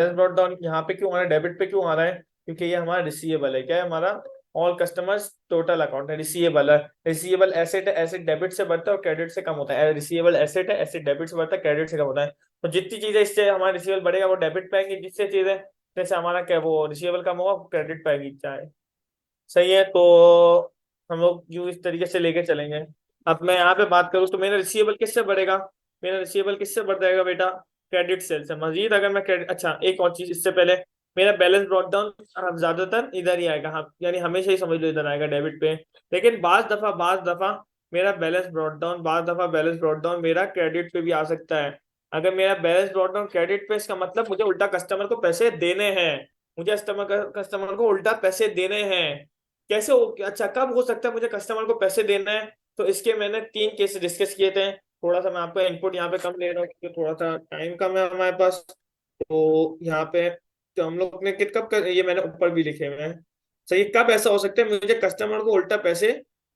Brought down यहाँ पे क्यों आ रहा है, डेबिट पे क्यों आ रहा है? क्योंकि ये हमारा रिसीवेबल है। क्या है हमारा? ऑल कस्टमर्स टोटल अकाउंट है, रिसीवेबल है। रिसीवेबल एसेट है, एसेट डेबिट से बढ़ता है और क्रेडिट से कम होता है। रिसीवेबल एसेट है, एसेट डेबिट से बढ़ता है, क्रेडिट से कम होता है। तो जितनी चीजें इससे हमारा रिसीवेबल बढ़ेगा वो डेबिट पे आएंगी, जिससे चीजें जैसे हमारा क्या वो रिसीवेबल कम होगा क्रेडिट पे आएगी, चाहे। सही है। तो हम लोग यूं इस तरीके से लेके चलेंगे। अब मैं यहाँ पे बात करूँ तो मेरा रिसीवेबल किससे बढ़ेगा? मेरा रिसीवेबल किससे बढ़ जाएगा बेटा? क्रेडिट सेल से। मजीद अगर मैं क्रेडिट, अच्छा एक और चीज इससे पहले, मेरा बैलेंस ब्रॉट डाउन ज्यादातर इधर ही आएगा, हाँ, यानी हमेशा ही समझ लो इधर आएगा डेबिट पे। लेकिन बाज दफा मेरा बैलेंस ब्रॉट डाउन, बाज दफा बैलेंस ब्रॉट डाउन मेरा क्रेडिट पे भी आ सकता है। अगर मेरा बैलेंस ब्रॉट डाउन क्रेडिट पे, इसका मतलब मुझे उल्टा कस्टमर को पैसे देने हैं। मुझे कस्टमर को उल्टा पैसे देने हैं। कैसे हो, अच्छा कब हो सकता है मुझे कस्टमर को पैसे देना है? तो इसके मैंने 3 केस डिस्कस किए थे। थोड़ा सा मैं आपका इनपुट यहाँ पे कम ले रहा हूँ क्योंकि थोड़ा सा टाइम कम है हमारे पास। तो यहाँ पे तो हम लोग ने ये मैंने ऊपर भी लिखे हुए हैं। सही, कब ऐसा हो सकता है मुझे कस्टमर को उल्टा पैसे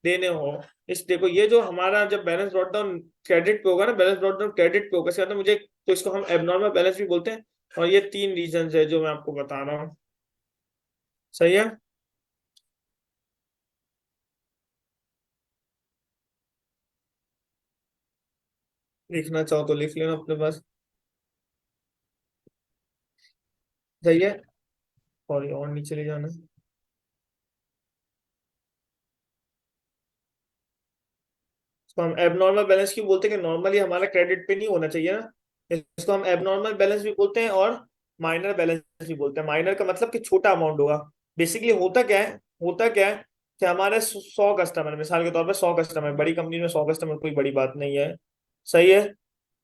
देने हो? इस देखो, ये जो हमारा जब बैलेंस ब्रॉट डाउन क्रेडिट पे होगा ना, बैलेंस ब्रॉट डाउन क्रेडिट पे होगा, इसका मतलब मुझे, तो इसको हम एबनॉर्मल बैलेंस भी बोलते हैं। और ये 3 रीजन है जो मैं आपको बता रहा हूँ। सही है। लिखना चाहो तो लिख लेना अपने पास। सही है। सॉरी, और नीचे ले जाना। इसको हम एबनॉर्मल बैलेंस क्यों बोलते हैं? कि नॉर्मली हमारा क्रेडिट पे नहीं होना चाहिए ना। इसको हम एबनॉर्मल बैलेंस भी बोलते हैं और माइनर बैलेंस भी बोलते हैं। माइनर का मतलब कि छोटा अमाउंट होगा। बेसिकली होता क्या है कि हमारे 100 कस्टमर, मिसाल के तौर पे 100 कस्टमर, बड़ी कंपनी में 100 कस्टमर कोई बड़ी बात नहीं है। सही है।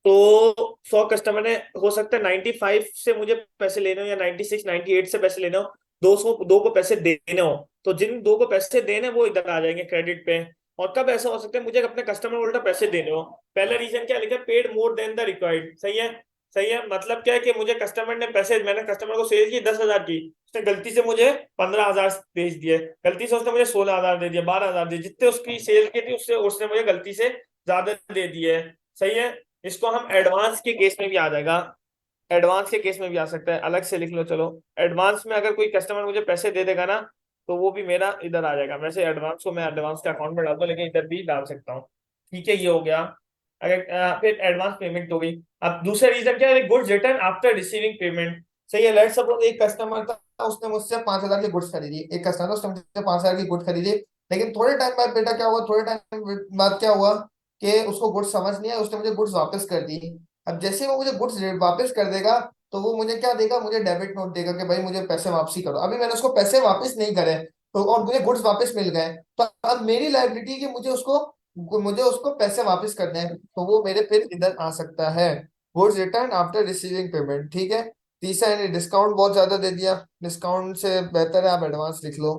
तो 100 कस्टमर ने, हो सकता है 95 से मुझे पैसे लेने हो या 96 98 से पैसे लेने हो, 2 को पैसे देने हो। तो जिन 2 को पैसे देने वो इधर आ जाएंगे क्रेडिट पे। और कब ऐसा हो सकता है मुझे अपने कस्टमर को उल्टा पैसे देने हो? पहला रीजन क्या लिखा है? Paid more than the required. सही है। सही है, मतलब क्या है कि मुझे कस्टमर ने पैसे, मैंने कस्टमर को सेल की 10,000 की, उसने गलती से मुझे 15,000 भेज दिए, गलती से उसने मुझे 16,000 दे दिया, 12,000 दे, जितने उसकी सेल की थी उससे उसने मुझे गलती से ज्यादा दे दिए। सही है। इसको हम एडवांस के केस में भी आ जाएगा। एडवांस के केस में भी आ सकता है, अलग से लिख लो चलो। एडवांस में अगर कोई कस्टमर मुझे पैसे दे देगा ना, तो वो भी मेरा इधर आ जाएगा। वैसे एडवांस को मैं एडवांस के अकाउंट में डालता हूँ, लेकिन इधर भी डाल सकता हूँ। ठीक है, ये हो गया। अगर फिर एडवांस पेमेंट हो गई। अब दूसरा रीजन क्या है? Goods return after receiving payment. सही है। लेट्स सपोज एक कस्टमर था, उसने मुझसे 5,000 की गुड्स खरीदी। एक कस्टमर था, उसने मुझसे 5,000 की गुड्स खरीदी। लेकिन थोड़े टाइम बाद बेटा क्या हुआ, थोड़े टाइम बाद क्या हुआ कि उसको गुड्स समझ नहीं आया, उसने मुझे गुड्स वापस कर दी। अब जैसे वो मुझे गुड्स वापस कर देगा, तो वो मुझे क्या देगा, मुझे डेबिट नोट देगा कि भाई मुझे पैसे वापसी करो। अभी मैंने उसको पैसे वापस नहीं करे, तो और मुझे गुड्स वापस मिल गए, तो अब मेरी लायबिलिटी कि मुझे उसको पैसे वापस करने हैं, तो वो मेरे फिर इधर आ सकता है। Goods return after receiving payment. ठीक है। तीसरा है डिस्काउंट बहुत ज्यादा दे दिया, डिस्काउंट से बेहतर है आप एडवांस लिख लो।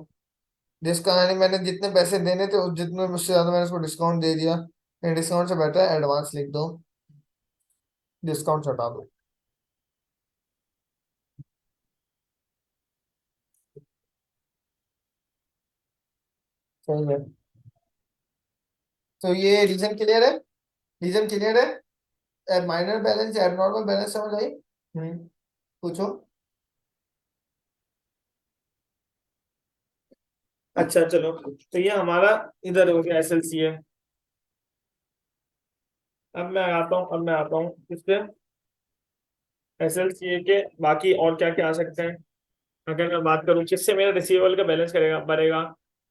जिसका यानी मैंने जितने पैसे देने थे उस जितने मुझसे ज्यादा मैंने उसको डिस्काउंट दे दिया, डिस्काउंट से बेहतर है एडवांस लिख दो, डिस्काउंट हटा दो। सही है। तो ये रीजन क्लियर है? रीजन क्लियर है? माइनर बैलेंस, एबनॉर्मल बैलेंस समझ आई? पूछो। अच्छा चलो, तो ये हमारा इधर हो गया, एसएलसी है। अब मैं आता हूँ इस पे, एसएलसी के बाकी और क्या क्या आ सकते हैं। अगर मैं बात करूँ किससे मेरा रिसीवेबल का बैलेंस करेगा बढ़ेगा?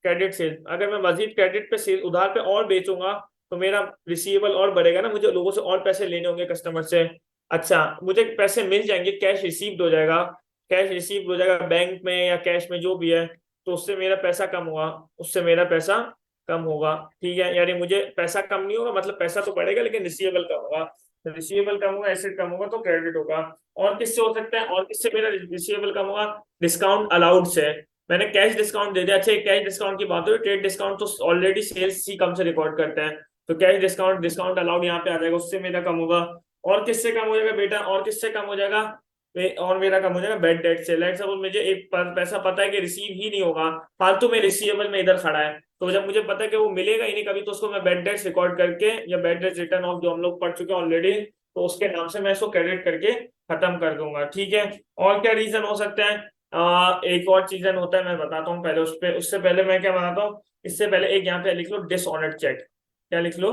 Credit sale. अगर मैं मजीद क्रेडिट पे सेल, उधार पे और बेचूंगा, तो मेरा रिसीवेबल और बढ़ेगा ना, मुझे लोगों से और पैसे लेने होंगे कस्टमर से। अच्छा, मुझे पैसे मिल जाएंगे, कैश रिसीव्ड हो जाएगा। कैश रिसीव्ड हो जाएगा बैंक में या कैश में जो भी है। तो उससे मेरा पैसा कम होगा, उससे मेरा पैसा कम होगा। ठीक है, यानी मुझे पैसा कम नहीं होगा, मतलब पैसा तो बढ़ेगा लेकिन रिसीवेबल कम होगा। रिसीवेबल कम होगा, एसेट कम होगा, तो क्रेडिट होगा। और किससे हो सकता है, और किससे मेरा रिसीवेबल कम होगा? डिस्काउंट अलाउड से। मैंने कैश डिस्काउंट दे दिया, अच्छा कैश डिस्काउंट की बात हो, ट्रेड डिस्काउंट तो ऑलरेडी सेल्स ही कम से रिकॉर्ड करते हैं। तो कैश डिस्काउंट, डिस्काउंट अलाउड यहाँ पे आ जाएगा, उससे मेरा कम होगा। और किससे कम हो जाएगा बेटा, और किससे कम हो जाएगा? और मेरा कम हो जाएगा बैड डेट से। लेट सपोज मुझे एक पैसा पता है कि रिसीव ही नहीं होगा, फालतू में रिसीवेबल में इधर खड़ा है, तो जब मुझे पता है कि वो मिलेगा ही नहीं कभी, तो उसको मैं बैड डेट्स रिकॉर्ड करके, या बैड डेट्स रिटर्न ऑफ जो हम लोग पढ़ चुके हैं ऑलरेडी, तो उसके नाम से मैं इसको क्रेडिट करके खत्म कर दूंगा। ठीक है। और क्या रीजन हो सकता है? एक और रीजन होता है, मैं बताता हूँ पहले उस पे, उससे पहले मैं क्या बनाता हूँ, इससे पहले एक यहाँ पे लिख लो डिसऑनर्ड चेक। क्या लिख लो?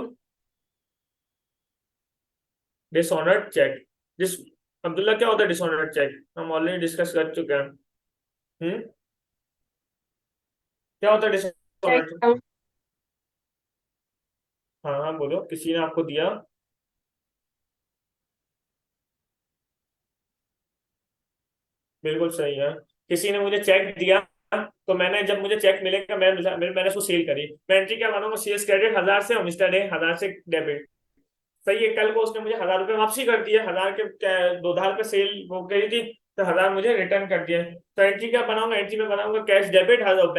Dishonoured check. जिस अब्दुल्ला, क्या होता है डिसऑनर्ड चेक? हम ऑलरेडी डिस्कस कर चुके हैं। हम्म। क्या होता है चेक। डिसऑनर्ड? हाँ हाँ बोलो, किसी ने आपको दिया। बिल्कुल सही है। किसी ने मुझे चेक दिया, तो मैंने, जब मुझे चेक मिलेगा मैंने उसको सेल करी, मैं एंट्री क्या बनाऊंगा? सेल्स क्रेडिट 1000 से और मिस्टर ए 1000 से डेबिट। सही है। कल को उसने मुझे 1000 रुपये वापसी कर दिए, 1000 के 2000 पे सेल वो करी थी, तो 1000 मुझे रिटर्न कर दिए। तो एंट्री क्या बनाऊंगा? एंट्री में बनाऊंगा कैश डेबिट 1000,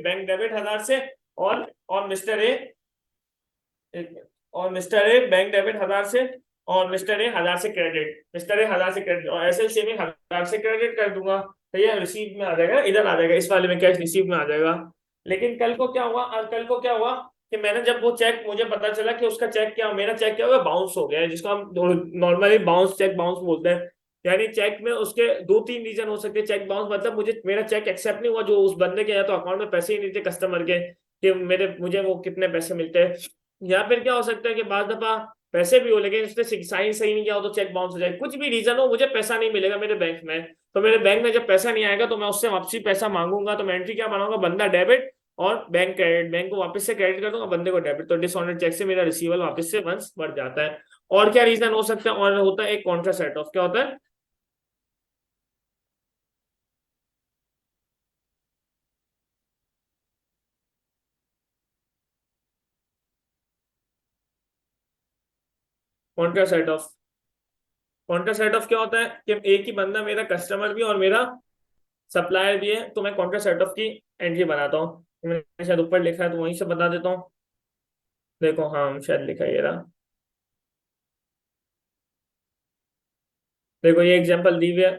बैंक डेबिट 1000 से, और मिस्टर ए, और मिस्टर ए बैंक डेबिट 1000 से, और मिस्टर ए 1000 से क्रेडिट, मिस्टर ए 1000 से क्रेडिट, और एसएलसी में 1000 से क्रेडिट कर दूंगा। तो ये रिसीव में आ जाएगा, इधर आ जाएगा, इस वाले में कैश रिसीव में आ जाएगा। लेकिन कल को क्या हुआ, कल को क्या हुआ कि मैंने जब वो चेक, मुझे पता चला कि उसका चेक क्या, मेरा चेक क्या हुआ, बाउंस हो गया है, जिसको हम नॉर्मली बाउंस चेक बाउंस बोलते हैं। यानी चेक में उसके दो तीन रीजन हो सकते हैं। चेक बाउंस मतलब मुझे, मेरा चेक एक्सेप्ट नहीं हुआ, जो उस बंदे के या तो अकाउंट में पैसे ही नहीं थे कस्टमर के, कि मेरे मुझे वो कितने पैसे मिलते हैं। या फिर क्या हो सकता है कि बाद दफा पैसे भी हो लेकिन उसने साइन सही नहीं किया हो, तो चेक बाउंस हो जाए, कुछ भी रीजन हो, मुझे पैसा नहीं मिलेगा मेरे बैंक में। तो मेरे बैंक में जब पैसा नहीं आएगा, तो मैं उससे वापसी पैसा मांगूंगा, तो मैं एंट्री क्या बनाऊंगा? बंदा डेबिट और बैंक क्रेडिट, बैंक को वापस से क्रेडिट कर दूंगा, बंदे को डेबिट, तो डिसऑनर्ड चेक से मेरा रिसीवल वापस से वंस बढ़ जाता है। और क्या रीजन हो सकता है? और होता है एक कॉन्ट्रा सेट ऑफ। क्या होता है? Contra set of. Contra set of क्या होता है कि एक ही बंदा मेरा कस्टमर भी और मेरा सप्लायर भी है, तो मैं कॉन्ट्रा सेट ऑफ की एंट्री बनाता हूँ। मैंने शायद ऊपर लिखा है, तो वहीं से बता देता हूँ। देखो, हाँ शायद लिखा है ये रहा। देखो ये एग्जांपल दी हुई है,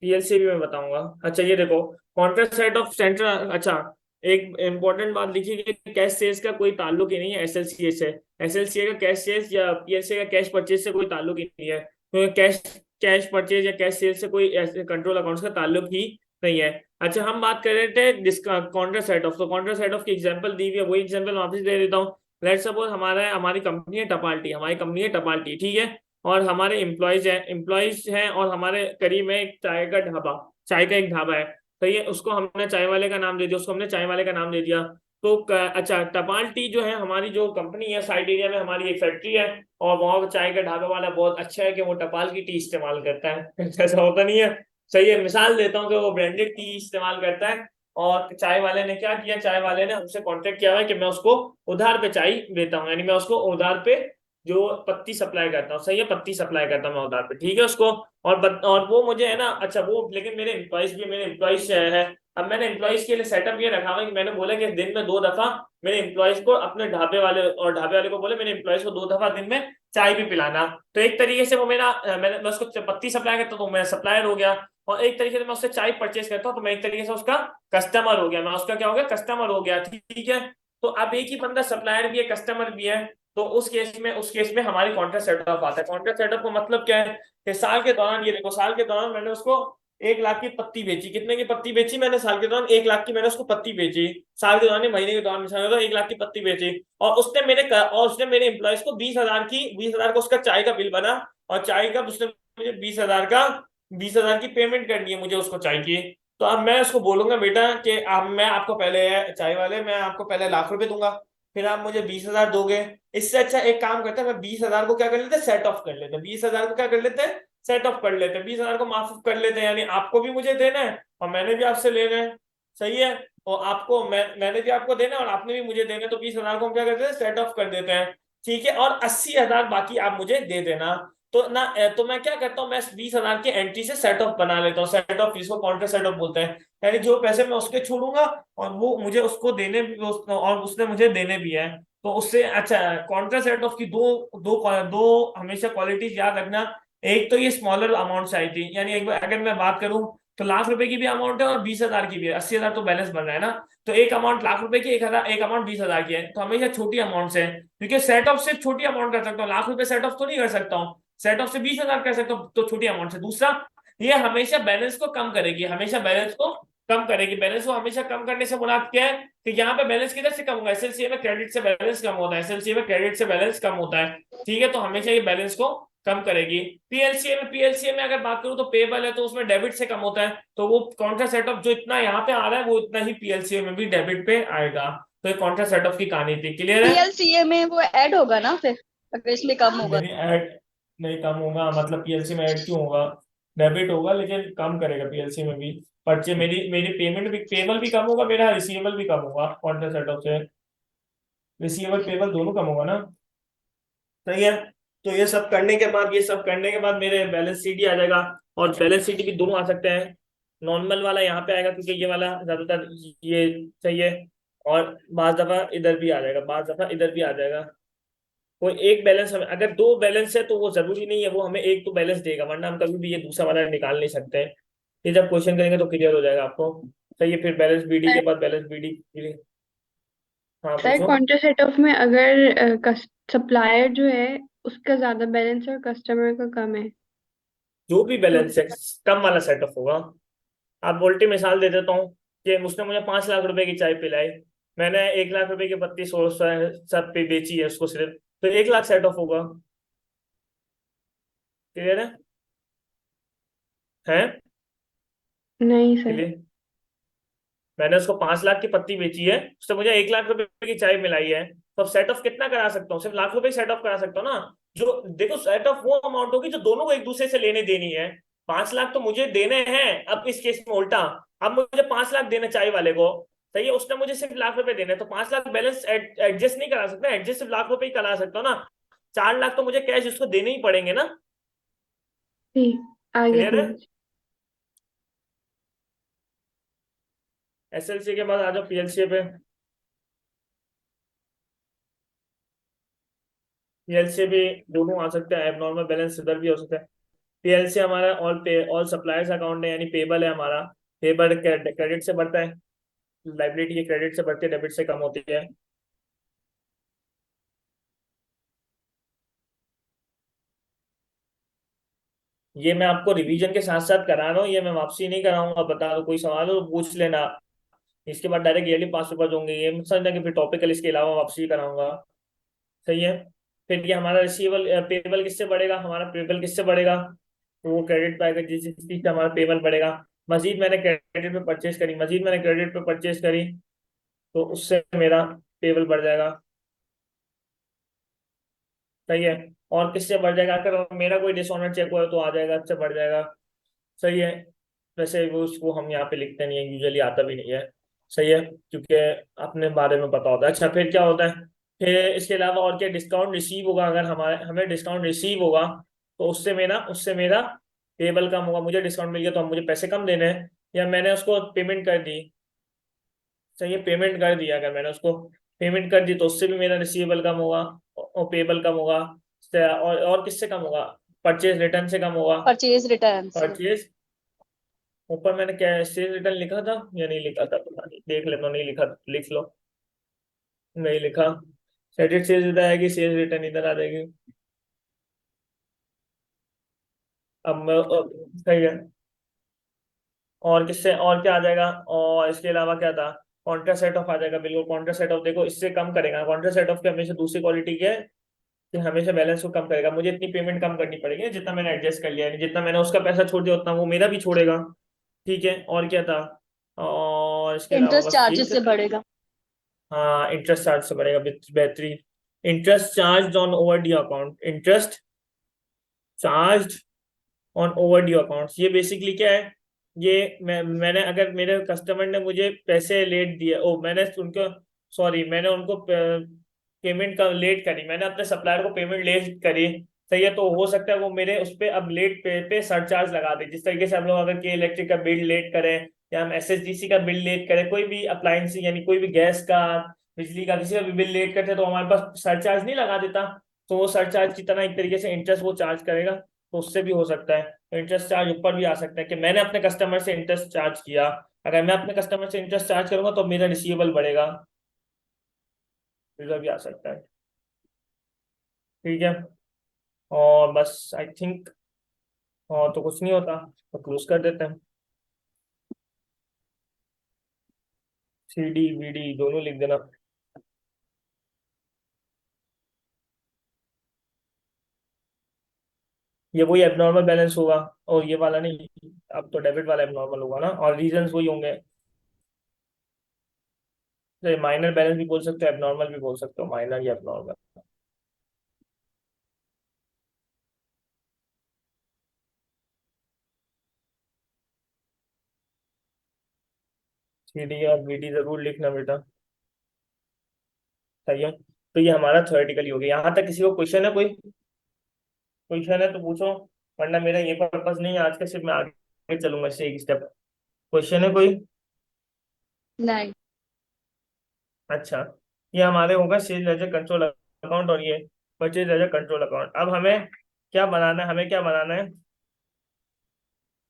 पीएलसी भी मैं बताऊंगा। अच्छा ये देखो, कॉन्ट्रैक्ट सेट ऑफ सेंट्रल। अच्छा, एक इंपॉर्टेंट बात लिखी कि कैश सेल्स का कोई ताल्लुक ही नहीं है एसएलसीए से। एसएलसीए का कैश सेल्स या पीएलसी का कैश परचेज से कोई ताल्लुक ही नहीं है, क्योंकि कैश कैश परचेज या कैश सेल्स से कोई कंट्रोल अकाउंट्स का ताल्लुक ही नहीं है। अच्छा, हम बात कर रहे थे डिस्का कॉन्ट्रैक्ट सेट ऑफ, तो कॉन्ट्रैक्ट सेट ऑफ की एग्जांपल दी हुई है, वही एग्जांपल वापस दे देता हूँ। लेट सपोज हमारी कंपनी है टपाल्टी, हमारी कंपनी है टपाल्टी, ठीक है। और हमारे एम्प्लॉयज हैं और हमारे करीब में एक चाय का ढाबा, चाय का एक ढाबा है। तो ये उसको हमने चाय वाले का नाम दे दिया, उसको हमने चाय वाले का नाम दे दिया। तो अच्छा, टपाल टी जो है हमारी जो कंपनी है, साइड एरिया में हमारी एक फैक्ट्री है, और वहाँ चाय का ढाबा वाला बहुत अच्छा है कि वो टपाल की टी इस्तेमाल करता है। ऐसा होता नहीं है। सही है, मिसाल देता हूँ कि वो ब्रांडेड टी इस्तेमाल करता है। और चाय वाले ने क्या किया, चाय वाले ने हमसे कांटेक्ट किया हुआ है कि मैं उसको उधार पे चाय देता हूँ, यानी मैं उसको उधार पे जो पत्ती सप्लाई करता हूँ। सही है, पत्ती सप्लाई करता हूँ मैं उधार पे, ठीक है उसको। और वो मुझे है ना, अच्छा वो, लेकिन मेरे एम्प्लॉयज है। अब मैंने एम्प्लॉयज के लिए सेटअप ये रखा हुआ है कि मैंने बोला कि दिन में 2 दफा मेरे एम्प्लॉयज को, अपने ढाबे वाले और ढाबे वाले को बोले मेरे एम्प्लॉयज को 2 दफा दिन में चाय भी पिलाना। तो एक तरीके से वो मेरा मैं उसको पत्ती सप्लाई करता हूँ, तो मैं सप्लायर हो गया। और एक तरीके से मैं उससे चाय परचेज करता हूँ, तो मैं एक तरीके से उसका कस्टमर हो गया, मैं उसका क्या हो गया, कस्टमर हो गया, ठीक है। तो अब एक ही बंदा सप्लायर भी है, कस्टमर भी है। तो उस केस में हमारी कॉन्ट्रैक्ट सेटअप आता है। कॉन्ट्रैक्ट सेटअप का मतलब क्या है कि साल के दौरान, ये देखो, साल के दौरान मैंने उसको 1 लाख की पत्ती बेची। कितने की पत्ती बेची मैंने? साल के दौरान 1 लाख की मैंने उसको पत्ती बेची। साल के दौरान, महीने के दौरान मिसाल तो 1 लाख की पत्ती बेची। और उसने मेरे एम्प्लॉयज को 20,000 का उसका चाय का बिल बना। और चाय का उसने मुझे 20,000 की पेमेंट करनी है मुझे उसको चाय की। तो अब मैं उसको बोलूंगा बेटा कि अब मैं आपको पहले, चाय वाले, मैं आपको पहले 1 लाख रुपए दूंगा, फिर आप मुझे 20,000 दोगे। इससे अच्छा एक काम करते हैं, मैं 20,000 को क्या कर लेते, सेट ऑफ कर लेते हैं। 20,000 को क्या कर लेते हैं, सेट ऑफ कर लेते हैं। 20,000 को माफ कर लेते हैं, यानी आपको भी मुझे देना है और मैंने भी आपसे लेना है। सही है। और मैंने भी आपको देना है और आपने भी मुझे देना है, तो 20,000 को हम क्या करते हैं, सेट ऑफ कर देते हैं। ठीक है। और 80,000 बाकी आप मुझे दे देना। तो ना, तो मैं क्या करता हूँ, मैं 20,000 की एंट्री से सेट ऑफ बना लेता हूँ। सेट ऑफ, इसको काउंटर सेट ऑफ बोलते हैं। यानी जो पैसे मैं उसके छोड़ूंगा और वो मुझे उसको देने भी, और उसने मुझे देने भी है। तो उससे अच्छा, कॉन्ट्रा सेट ऑफ की दो दो दो हमेशा क्वालिटीज याद रखना। एक तो ये स्मॉलर अमाउंट से आई थी, यानी एक बार अगर मैं बात करूं तो लाख रुपए की भी अमाउंट है और 20,000 की भी है, 80,000 तो बैलेंस बन रहा है ना। तो एक अमाउंट लाख रुपए की, एक अमाउंट 20,000 की है, तो हमेशा छोटी अमाउंट से, क्योंकि सेट ऑफ से छोटी अमाउंट कर सकता हूँ, लाख रुपए सेट ऑफ तो नहीं कर सकता हूँ, सेट ऑफ से 20,000 कर सकता हूँ, तो छोटी अमाउंट से। दूसरा, ये हमेशा बैलेंस को कम करेगी, हमेशा बैलेंस को कम करेगी। बैलेंस को हमेशा कम करने से मुराद क्या है कि यहाँ पे बैलेंस किधर से कम होगा, एसएलसीए में क्रेडिट से बैलेंस कम होता है, एसएलसीए में क्रेडिट से बैलेंस कम होता है। ठीक है, तो हमेशा ये बैलेंस को कम करेगी। पीएलसीए में अगर बात करूं तो पेबल है, तो उसमें डेबिट से कम होता है, तो वो कॉन्ट्रा सेट ऑफ जो इतना यहाँ पे आ रहा है वो इतना ही पीएलसीए में भी डेबिट पे आएगा। तो ये कॉन्ट्रा सेट ऑफ की कहानी थी, क्लियर है? पीएलसीए में वो ऐड होगा ना फिर, अगर इसमें कम होगा नहीं ऐड, नहीं कम होगा, मतलब पीएलसी में ऐड क्यों होगा, डेबिट होगा लेकिन कम करेगा पीएलसी में भी। पर्चे मेरी मेरी पेमेंट भी, पेबल भी कम होगा, मेरा रिसीवेबल भी कम होगा कॉन्ट्रा सेट ऑफ से, रिसीवेबल पेबल दोनों कम होगा ना। सही है। तो ये सब करने के बाद, ये सब करने के बाद मेरे बैलेंस शीट ही आ जाएगा। और बैलेंस शीट भी दोनों आ सकते हैं, नॉर्मल वाला यहाँ पे आएगा क्योंकि ये वाला ज्यादातर ये चाहिए, और बाज दफा इधर भी आ जाएगा, बाज दफा इधर भी आ जाएगा। कोई एक बैलेंस हमें, अगर दो बैलेंस है तो वो जरूरी नहीं है वो हमें एक तो बैलेंस देगा, वरना हम कभी भी ये दूसरा वाला निकाल नहीं सकते हैं। ये जब क्वेश्चन करेंगे तो क्लियर हो जाएगा आपको। सही है, फिर बैलेंस बीडी के सर। बाद बैलेंस बीडी। हाँ सर पूछो। कॉन्ट्रा सेट ऑफ में अगर सप्लायर जो है उसका ज्यादा बैलेंस है और कस्टमर का कम है जो भी तो बैलेंस है कम वाला सेटअप होगा। आप उल्टी मिसाल दे देता हूँ कि उसने मुझे 5 लाख रुपए की चाय पिलाई, मैंने 1 लाख रुपए की पत्ती सौ सब पे बेची है उसको सिर्फ, तो 1 लाख सेट ऑफ होगा। क्लियर है? हैं? नहीं सर। क्लियर। मैंने उसको 5 लाख की पत्ती बेची है, उसने मुझे 1 लाख रुपए की चाय मिलाई है, तो अब सेट ऑफ कितना करा सकता हूँ, सिर्फ लाख रुपए सेट ऑफ करा सकता हूँ ना। जो देखो सेट ऑफ वो अमाउंट होगी जो दोनों को एक दूसरे से लेने देनी है। 5 लाख तो मुझे देने हैं, अब इस केस में उल्टा, अब मुझे 5 लाख देने चाय वाले को। सही है, उसने मुझे सिर्फ लाख रुपए देने हैं, तो 5 लाख बैलेंस एडजस्ट नहीं करा सकता, एडजस्ट सिर्फ लाख रुपए ही करा सकता हूँ ना। 4 लाख तो मुझे कैश उसको देने ही पड़ेंगे ना। ठीक, आगे क्लियर है? समझ। एसएलसी के बाद आ जाओ पीएलसी पे। पीएलसी भी दोनों आ सकते हैं, एबनॉर्मल बैलेंस इधर भी हो सकता है। पीएलसी हमारा ऑल सप्लायर्स अकाउंट है, यानी पेबल है हमारा। पेबल क्रेडिट से बढ़ता है, लाइबिलिटी की क्रेडिट से बढ़ती है, डेबिट से कम होती है। ये मैं आपको रिवीजन के साथ साथ करा रहा हूँ, ये मैं वापसी नहीं कराऊंगा, बता दो कोई सवाल हो तो पूछ लेना। इसके बाद डायरेक्ट ईयरली 5 पेपर होंगे, ये मत समझना कि फिर टॉपिकल इसके अलावा वापसी कराऊंगा। सही है। फिर ये हमारा रिसीवेबल पेबल किससे बढ़ेगा, हमारा पेबल किससे बढ़ेगा, तो वो क्रेडिट पाएगा जिस जिस चीज से हमारा पेबल बढ़ेगा। मजीद मैंने क्रेडिट पे परचेज करी, मजीद मैंने क्रेडिट पे परचेज करी, तो उससे मेरा पेबल बढ़ जाएगा। सही है। और किससे बढ़ जाएगा, अगर मेरा कोई डिसऑनर चेक हुआ तो आ जाएगा, अच्छा बढ़ जाएगा। सही है। वैसे वो उसको हम यहाँ पे लिखते नहीं है, यूजुअली आता भी नहीं है। सही है, क्योंकि अपने बारे में पता होता है। अच्छा फिर क्या होता है, फिर इसके अलावा और क्या, डिस्काउंट रिसीव होगा, अगर हमारे हमें डिस्काउंट रिसीव होगा तो उससे मेरा पेबल कम होगा, मुझे डिस्काउंट मिल गया तो हम मुझे पैसे कम देने हैं, या मैंने उसको पेमेंट कर दी। सही है, पेमेंट कर दिया, अगर मैंने उसको पेमेंट कर दी तो उससे भी मेरा रिसीवेबल कम होगा और पेबल कम होगा। और किससे कम होगा, परचेज रिटर्न से कम होगा। परचेज रिटर्न से। परचेज, ऊपर मैंने क्या सेल रिटर्न लिखा था या नहीं लिखा था, पता नहीं, देख लेता हूँ, नहीं लिखा, लिख लो। नहीं लिखा। क्रेडिट सेल्स इधर आएगी, सेल्स रिटर्न इधर आ जाएगी। सही है। और किससे, और क्या आ जाएगा, और इसके अलावा क्या था, कॉन्ट्रा सेट ऑफ आ जाएगा, बिल्कुल कॉन्ट्रा सेट ऑफ देखो इससे कम करेगा, कॉन्ट्रा सेट ऑफ की हमेशा दूसरी क्वालिटी क्या है कि हमेशा बैलेंस को कम करेगा, मुझे इतनी पेमेंट कम करनी पड़ेगी जितना मैंने एडजस्ट कर लिया है, जितना मैंने उसका पैसा छोड़ दिया उतना वो मेरा भी छोड़ेगा। ठीक है, और क्या था, और इसके अलावा इंटरेस्ट बस यही चार्जेस था। से बढ़ेगा। हाँ इंटरेस्ट चार्ज से बढ़ेगा, बेहतरीन। Interest charge on over due account, interest charge on over due accounts, ये बेसिकली क्या है, ये मैंने अगर मेरे कस्टमर ने मुझे पैसे लेट दिए, ओ मैंने उनको, सॉरी मैंने उनको पेमेंट का लेट करी, मैंने अपने सप्लायर को पेमेंट लेट करी। सही है, तो हो सकता है वो मेरे उस पे अब लेट पे सरचार्ज लगा दे, जिस तरीके से हम लोग अगर के इलेक्ट्रिक का बिल लेट करें या हम एसएसडीसी का बिल लेट करें, कोई भी अप्लायंस यानी कोई भी गैस का, बिजली का, किसी का भी बिल लेट करते हैं तो हमारे पास सरचार्ज नहीं लगा देता, तो वो सरचार्ज की तरह एक तरीके से इंटरेस्ट वो चार्ज करेगा। तो उससे भी हो सकता है। तो इंटरेस्ट चार्ज ऊपर भी आ सकता है कि मैंने अपने कस्टमर से इंटरेस्ट चार्ज किया। अगर मैं अपने कस्टमर से इंटरेस्ट चार्ज करूंगा तो मेरा रिसीवेबल बढ़ेगा, इधर भी आ सकता है। ठीक है। और बस आई थिंक, और तो कुछ नहीं होता, तो क्लोज कर देते हैं। सी डी बी डी दोनों लिख देना। ये वही एबनॉर्मल बैलेंस होगा, और ये वाला नहीं, अब तो डेबिट वाला एबनॉर्मल होगा ना, और रीजंस वही होंगे। माइनर बैलेंस भी बोल सकते हो, एबनॉर्मल भी बोल सकते हो, माइनर या एबनॉर्मल। सी डी और बी डी जरूर लिखना बेटा। सही है। तो ये हमारा थ्योरेटिकली हो गया। यहाँ तक किसी को क्वेश्चन है कोई? क्वेश्चन है तो पूछो, वरना मेरा ये पर्पज नहीं है आज का, सिर्फ मैं आगे चलूंगा इससे एक स्टेप। क्वेश्चन है कोई? नहीं। अच्छा। ये हमारे होगा सेल्स लेजर कंट्रोल अकाउंट, और ये परचेज लेजर कंट्रोल अकाउंट। अब हमें क्या बनाना है, हमें क्या बनाना है?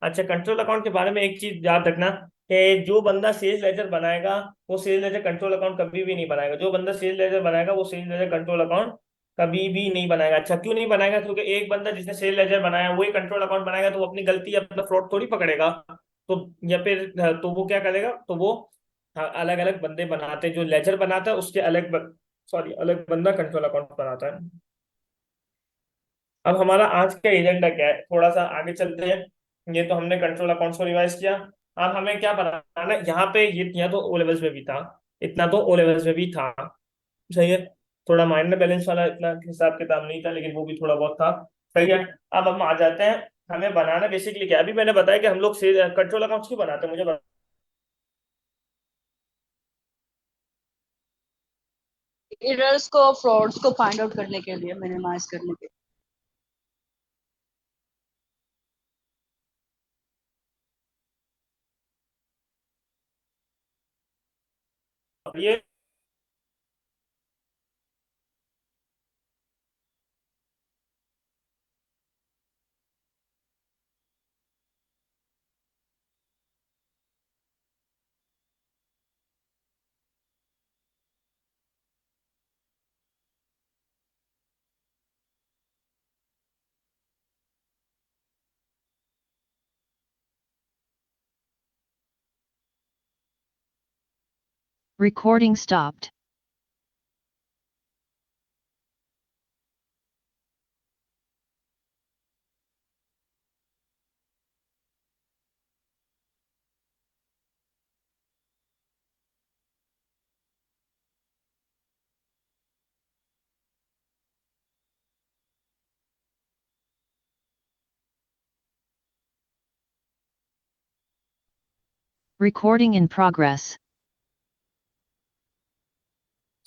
अच्छा, कंट्रोल अकाउंट के बारे में एक चीज याद रखना, कि जो बंदा सेल्स लेजर बनाएगा वो सेल्स लेजर कंट्रोल अकाउंट कभी भी नहीं बनाएगा। जो बंदा सेल्स लेजर बनाएगा वो सेल्स लेजर कंट्रोल अकाउंट कभी भी नहीं बनाएगा। अच्छा, क्यों नहीं बनाएगा? क्योंकि एक बंदा जिसने सेल लेजर बनाया वही कंट्रोल अकाउंट बनाएगा, तो वो अपनी गलती अपना फ्रॉड थोड़ी पकड़ेगा। तो या फिर तो वो क्या करेगा, तो वो अलग अलग बंदे बनाते हैं, जो लेजर बनाता है उसके अलग सॉरी अलग बंदा कंट्रोल अकाउंट बनाता है। अब हमारा आज का एजेंडा क्या है, थोड़ा सा आगे चलते हैं। ये तो हमने कंट्रोल अकाउंट्स को रिवाइज किया। अब हमें क्या बनाना है यहाँ पे, ये यहाँ तो ओ लेवल्स में भी था, इतना तो ओ लेवल्स में भी था। सही है। थोड़ा माइनर बैलेंस वाला इतना हिसाब किताब नहीं था, लेकिन वो भी थोड़ा बहुत था। सही है। अब हम आ जाते हैं, हमें बनाना बेसिकली क्या है? अभी मैंने बताया कि हम लोग से कंट्रोल अकाउंट्स क्यों बनाते हैं, मुझे एरर्स को, फ्रॉड्स को फाइंड आउट करने के लिए, मिनिमाइज करने के बताइए। Recording stopped. Recording in progress.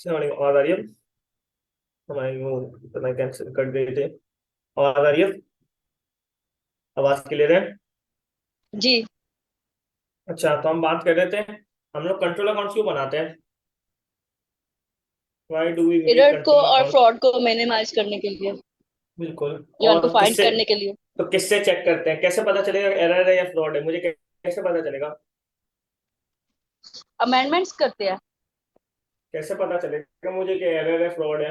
आवाज आ रही है? हमारी वो इतना कैंसिल कर गए थे। आवाज आ रही है? आवाज क्लियर है? जी। अच्छा, तो हम बात कर रहे थे, हम लोग कंट्रोल अकाउंट्स क्यों बनाते हैं? Why do we need error को कंट्रोल और अकाउंट? फ्रॉड को मिनिमाइज करने के लिए, बिल्कुल। या उनको और फाइंड किससे, करने के लिए। तो किससे चेक करते हैं? कैसे पता चलेगा एरर है या फ्रॉड है? मुझे कैसे पता चलेगा? अमेंडमेंट्स करते हैं। कैसे पता चलेगा मुझे कि एरर है फ्रॉड है?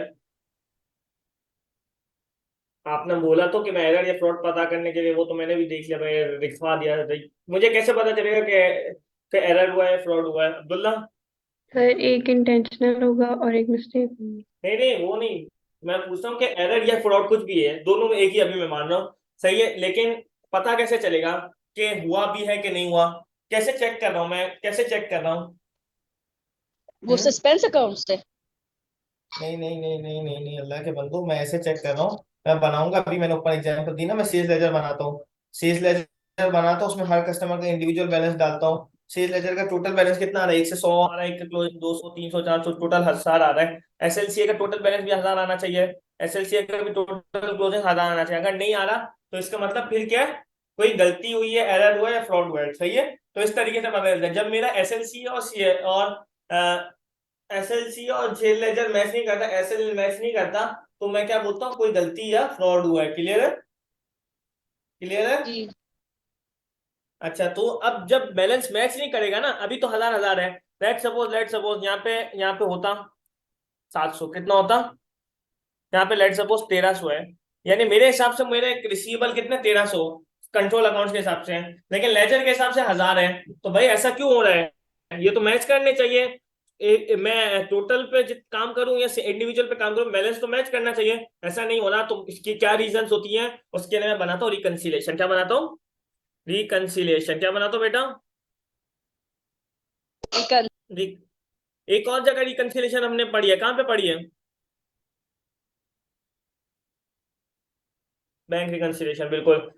आपने बोला तो कि मैं एरर या फ्रॉड पता करने के लिए, वो तो मैंने भी देख लिया, मैं लिखवा दिया था। मुझे कैसे पता चलेगा कि एरर हुआ है फ्रॉड हुआ है, अब्दुल्ला? सर एक इंटेंशनल होगा और एक मिस्टेक होगी। नहीं नहीं, वो नहीं। मैं पूछता हूँ कि एरर या फ्रॉड कुछ भी है, दोनों में एक ही अभी मैं मान रहा हूँ। सही है, लेकिन पता कैसे चलेगा कि हुआ भी है कि नहीं हुआ? कैसे चेक कर रहा हूँ मैं, कैसे चेक कर रहा हूँ? वो हम्म? सस्पेंस अकाउंट से। नहीं नहीं नहीं नहीं नहीं नहीं, अल्लाह के बंदो, मैं ऐसे चेक कर रहा हूँ। मैं बनाऊंगा, अभी मैंने ऊपर एग्जाम्पल दी ना, मैं सेल्स लेजर बनाता हूँ। सेल्स लेजर बनाता हूँ, उसमें हर कस्टमर का इंडिविजुअल बैलेंस डालता हूँ। सेल्स लेजर का टोटल बैलेंस कितना आ रहा है? 1 से 100 आ रहा है, 1 से 200, 300, 400, टोटल 1000 आ रहा है। एसएलसीए का टोटल बैलेंस भी 1000 आना चाहिए। एसएलसीए का भी टोटल क्लोजिंग 1000 आना चाहिए। अगर नहीं आ रहा तो इसका मतलब फिर क्या है? कोई गलती हुई है, एरर हुआ है या फ्रॉड हुआ है। सही है। तो इस तरीके से पता चलता है जब मेरा एसएलसी और सी और एसएलसी और जेल लेजर मैच नहीं करता, एसएल मैच नहीं करता, तो मैं क्या बोलता हूँ? कोई गलती या फ्रॉड हुआ है। क्लियर है? क्लियर है? जी। अच्छा, तो अब जब बैलेंस मैच नहीं करेगा ना, अभी तो हजार हजार है, लेट सपोज यहाँ पे होता 700, कितना होता? यहाँ पे लेट सपोज 1300 है, यानी मेरे हिसाब से मेरे रिसीवेबल कितने 1300 कंट्रोल अकाउंट्स के हिसाब से है, लेकिन लेजर के हिसाब से हजार है। तो भाई ऐसा क्यों हो रहा है? ये तो मैच करने चाहिए। मैं टोटल पे काम करूं या इंडिविजुअल पे काम करूं, बैलेंस तो मैच करना चाहिए। ऐसा नहीं हो रहा, तो इसकी क्या रीजंस होती हैं? उसके लिए मैं बनाता हूँ रिकंसिलेशन। क्या बनाता हूँ? रिकंसिलेशन। क्या बनाता हूँ बेटा? निकल। रि- एक और जगह रिकंसिलेशन हमने पढ़ी है, कहाँ पे पढ़ी है? बैंक रिकंसिलेशन, बिल्कुल।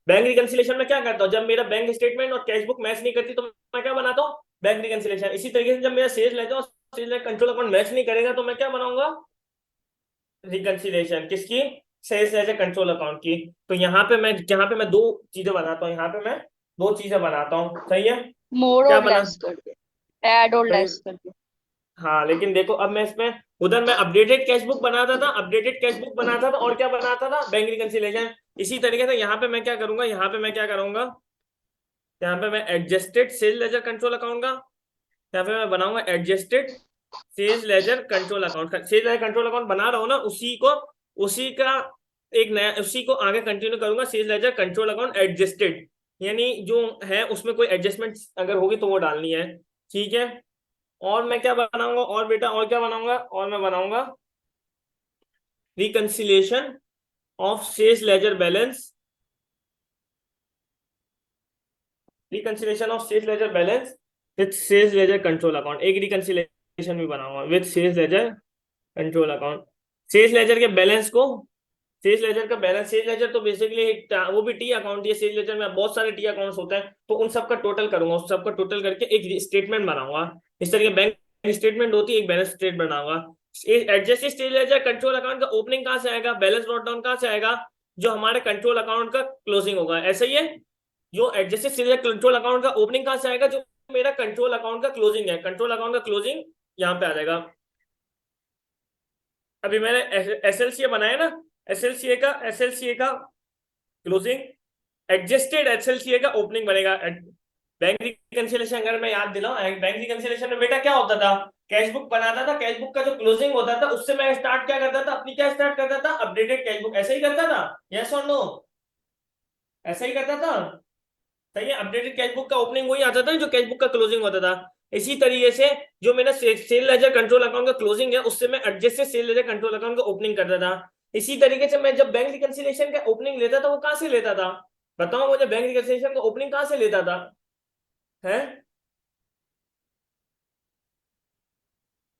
बैंक रिकंसिलेशन में क्या करता हूँ, जब मेरा बैंक स्टेटमेंट और कैश बुक मैच नहीं करती तो मैं क्या बनाता हूँ? Bank reconciliation. इसी तरीके से जब मेरा सेल्स लेटर और sales ledger control account match नहीं करेगा तो मैं क्या बनाऊंगा? रिकंसिलेशन। किसकी? सेल्स लेटर कंट्रोल अकाउंट की। तो यहाँ पे मैं दो चीजें बनाता हूँ, यहाँ पे मैं दो चीजें बनाता हूँ, सही है? मोर क्या और बना? लेस करके, ऐड और सही। लेस करके। हाँ, लेकिन देखो अब मैं इसमें उधर मैं अपडेटेड कैश बुक बनाता था, अपडेटेड कैश बुक बनाता था, और क्या बनाता था? Bank reconciliation. इसी तरीके से यहाँ पे मैं क्या करूंगा, यहाँ पे मैं क्या करूंगा, यहाँ पे मैं adjusted sales ledger control account का, यहाँ पे मैं बनाऊंगा adjusted sales ledger control account. Sales ledger control account बना रहा हूँ ना, उसी का एक नया, उसी को आगे कंटिन्यू करूंगा, sales ledger control account adjusted, यानी जो है उसमें कोई एडजस्टमेंट अगर होगी तो वो डालनी है। ठीक है। और मैं क्या बनाऊंगा, और बेटा और क्या बनाऊंगा, और मैं बनाऊंगा reconciliation of sales ledger balance, reconciliation of sales ledger balance with sales ledger control account. एक रिकंसिलिएशन भी बनाऊंगा with sales ledger control account. Sales ledger के बैलेंस को, सेल्स लेजर का बैलेंस, सेल्स लेजर तो बेसिकली वो भी टी अकाउंट है। सेल्स लेजर में बहुत सारे टी अकाउंट्स होते हैं, तो उन सबका टोटल करूंगा, उस सबका टोटल करके एक स्टेटमेंट बनाऊंगा। इस तरह के बैंक स्टेटमेंट होती है, एक बैलेंस स्टेट बनाऊंगा। Adjusted sales ledger control account का ओपनिंग कहाँ से आएगा, बैलेंस नोट डाउन कहाँ से आएगा? जो हमारे कंट्रोल अकाउंट का क्लोजिंग होगा, ऐसा ही है। जो एडजस्टेड सेल्स कंट्रोल अकाउंट का ओपनिंग कहाँ से आएगा? जो मेरा कंट्रोल अकाउंट का क्लोजिंग है, कंट्रोल अकाउंट का क्लोजिंग यहाँ पे आ जाएगा। अभी मैंने एसएलसीए बनाया ना, एसएलसीए का क्लोजिंग, एडजस्टेड एसएलसीए का ओपनिंग बनेगा। बैंक रिकंसिलेशन अगर मैं याद दिलाऊं, बैंक रिकंसिलेशन में बेटा क्या होता था? कैश बुक बनाता था, कैश बुक का जो क्लोजिंग होता था उससे मैं स्टार्ट क्या करता था, अपनी क्या स्टार्ट करता था? Updated cash book. ऐसा ही करता था, यस और नो? ऐसा ही करता था, सही है। अपडेटेड कैश बुक का ओपनिंग वही आता था जो कैश बुक का क्लोजिंग होता था। इसी तरीके से जो मेरा सेल लेजर कंट्रोल अकाउंट का क्लोजिंग है उससे मैं adjusted sale ledger control account का ओपनिंग करता था। इसी तरीके से मैं जब बैंक रिकंसिलेशन का ओपनिंग लेता था वो कहां से लेता था? बताओ मुझे, बैंक रिकंसिलेशन का ओपनिंग कहां से लेता था? है?